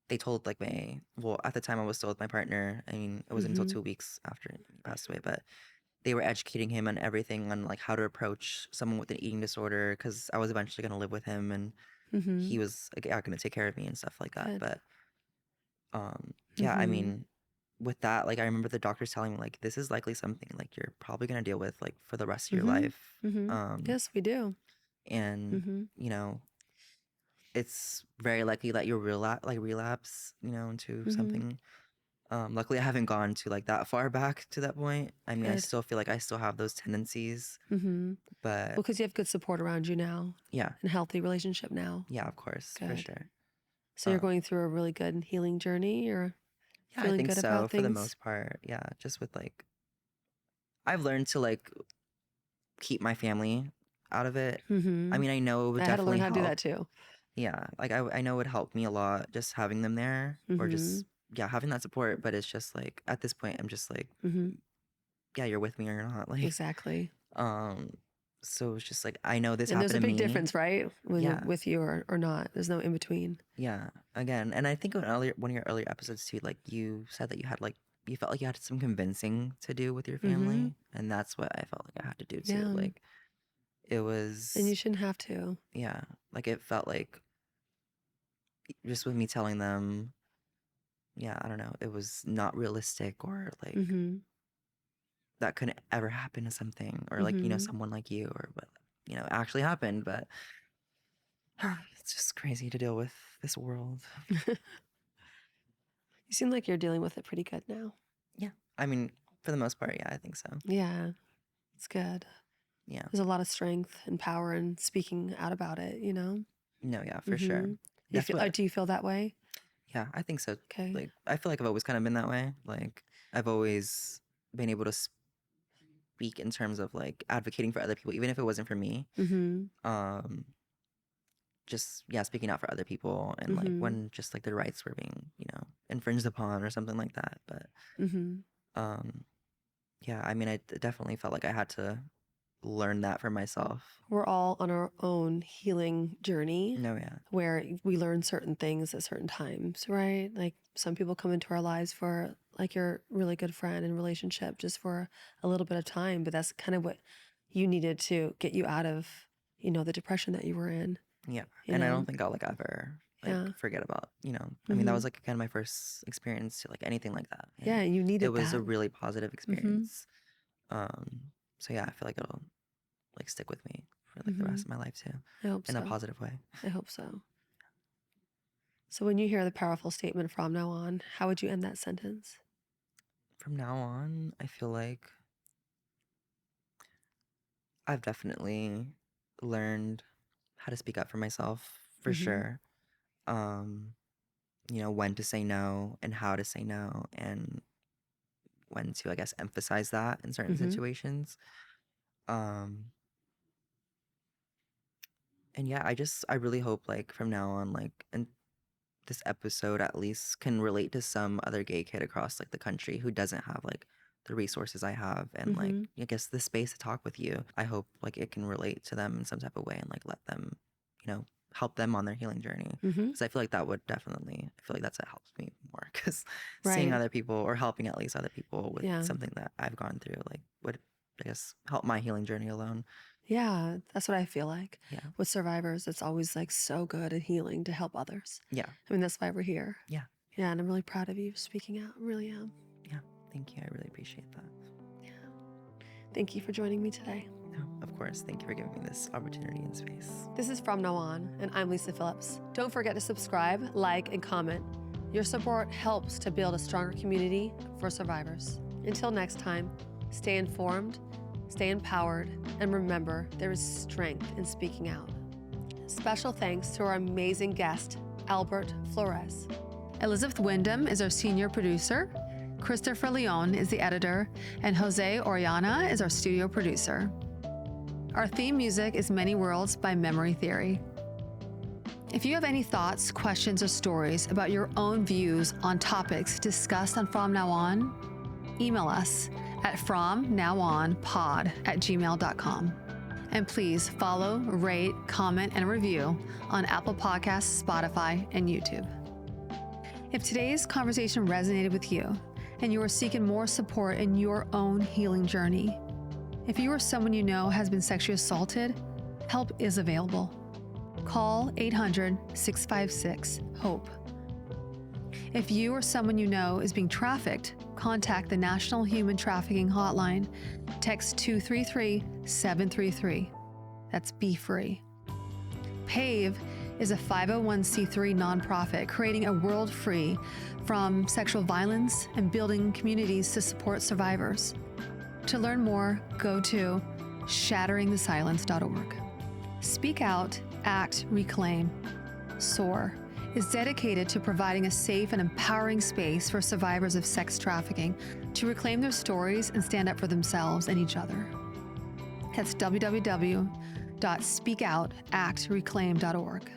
they told like at the time I was still with my partner. I mean, it wasn't until 2 weeks after he passed away, but they were educating him on everything on like how to approach someone with an eating disorder, because I was eventually going to live with him, and he was like, going to take care of me and stuff like that. Good. But yeah, I mean, with that, like I remember the doctors telling me like, this is likely something like you're probably going to deal with like for the rest of your life. Yes, we do. And you know, it's very likely that you'll relapse, into something. Luckily I haven't gone to like that far back to that point. I mean, I Good. still feel like I still have those tendencies, Well, but because you have good support around you now yeah, and healthy relationship now. of course, for Good. sure. So you're Um, going through a really good healing journey. You're yeah, I feeling think good so about for the things. most part. Yeah, just with like, I've learned to like keep my family out of it. I mean, I know it would I had to learn definitely how to do help. that too. Yeah, like I know it would help me a lot just having them there, or just having that support. But it's just like at this point, I'm just like, yeah, you're with me or you're not. Like, Exactly. so it's just like I know this And there's happened a to big me. difference, right? When Yeah. you're with you or not. There's no in between. Yeah, again, and I think in one of your earlier episodes too, like you said that you felt like you had some convincing to do with your family, and that's what I felt like I had to do too. Yeah. Like it was, And you shouldn't have to. yeah, like it felt like just with me telling them, yeah, I don't know, it was not realistic, or like that couldn't ever happen to something, or like someone like you, or what actually happened. But it's just crazy to deal with this world. You seem like you're dealing with it pretty good now. Yeah, I mean, for the most part, yeah, I think so. Yeah, it's good. Yeah. There's a lot of strength and power in speaking out about it, No, yeah, for sure. Do you feel that way? Yeah, I think so. Okay. Like, I feel like I've always kind of been that way. Like, I've always been able to speak in terms of like advocating for other people, even if it wasn't for me. Just speaking out for other people, and like when just like their rights were being infringed upon or something like that. But yeah, I mean, I definitely felt like I had to learn that for myself. We're all on our own healing journey. No, yeah. Where we learn certain things at certain times, right? Like some people come into our lives for like your really good friend and relationship just for a little bit of time, but that's kind of what you needed to get you out of, the depression that you were in. Yeah. And I don't think I'll like ever forget about, I mean, that was like kind of my first experience to like anything like that. And yeah, you needed it was that. a really positive experience. So yeah, I feel like it'll like stick with me for like the rest of my life too. I hope in so. a positive way. I hope so. So when you hear the powerful statement from now on, how would you end that sentence? From now on, I feel like I've definitely learned how to speak up for myself for sure. When to say no and how to say no, and when to, I guess, emphasize that in certain situations. And yeah, I really hope like from now on, like, and this episode at least can relate to some other gay kid across like the country who doesn't have like the resources I have, and like I guess the space to talk with you. I hope like it can relate to them in some type of way, and like let them, help them on their healing journey. Because I feel like I feel like that's what helps me more, because seeing other people, or helping at least other people with something that I've gone through, like would, I guess, help my healing journey alone. Yeah, that's what I feel like. Yeah. With survivors, it's always like so good and healing to help others. Yeah. I mean, that's why we're here. Yeah. Yeah, and I'm really proud of you for speaking out. I really am. Yeah, thank you. I really appreciate that. Yeah. Thank you for joining me today. No, of course. Thank you for giving me this opportunity and space. This is From Now On, and I'm Lisa Phillips. Don't forget to subscribe, like, and comment. Your support helps to build a stronger community for survivors. Until next time, stay informed, stay empowered, and remember, there is strength in speaking out. Special thanks to our amazing guest, Albert Flores. Elizabeth Wyndham is our senior producer. Christopher Leon is the editor, and Jose Oriana is our studio producer. Our theme music is Many Worlds by Memory Theory. If you have any thoughts, questions, or stories about your own views on topics discussed on From Now On, email us at fromnowonpod@gmail.com. And please follow, rate, comment, and review on Apple Podcasts, Spotify, and YouTube. If today's conversation resonated with you and you are seeking more support in your own healing journey, if you or someone you know has been sexually assaulted, help is available. Call 800-656-HOPE. If you or someone you know is being trafficked, contact the National Human Trafficking Hotline. Text 233-733. That's Be Free. PAVE is a 501c3 nonprofit creating a world free from sexual violence and building communities to support survivors. To learn more, go to shatteringthesilence.org. Speak Out, Act, Reclaim, SOAR, is dedicated to providing a safe and empowering space for survivors of sex trafficking to reclaim their stories and stand up for themselves and each other. That's www.speakoutactreclaim.org.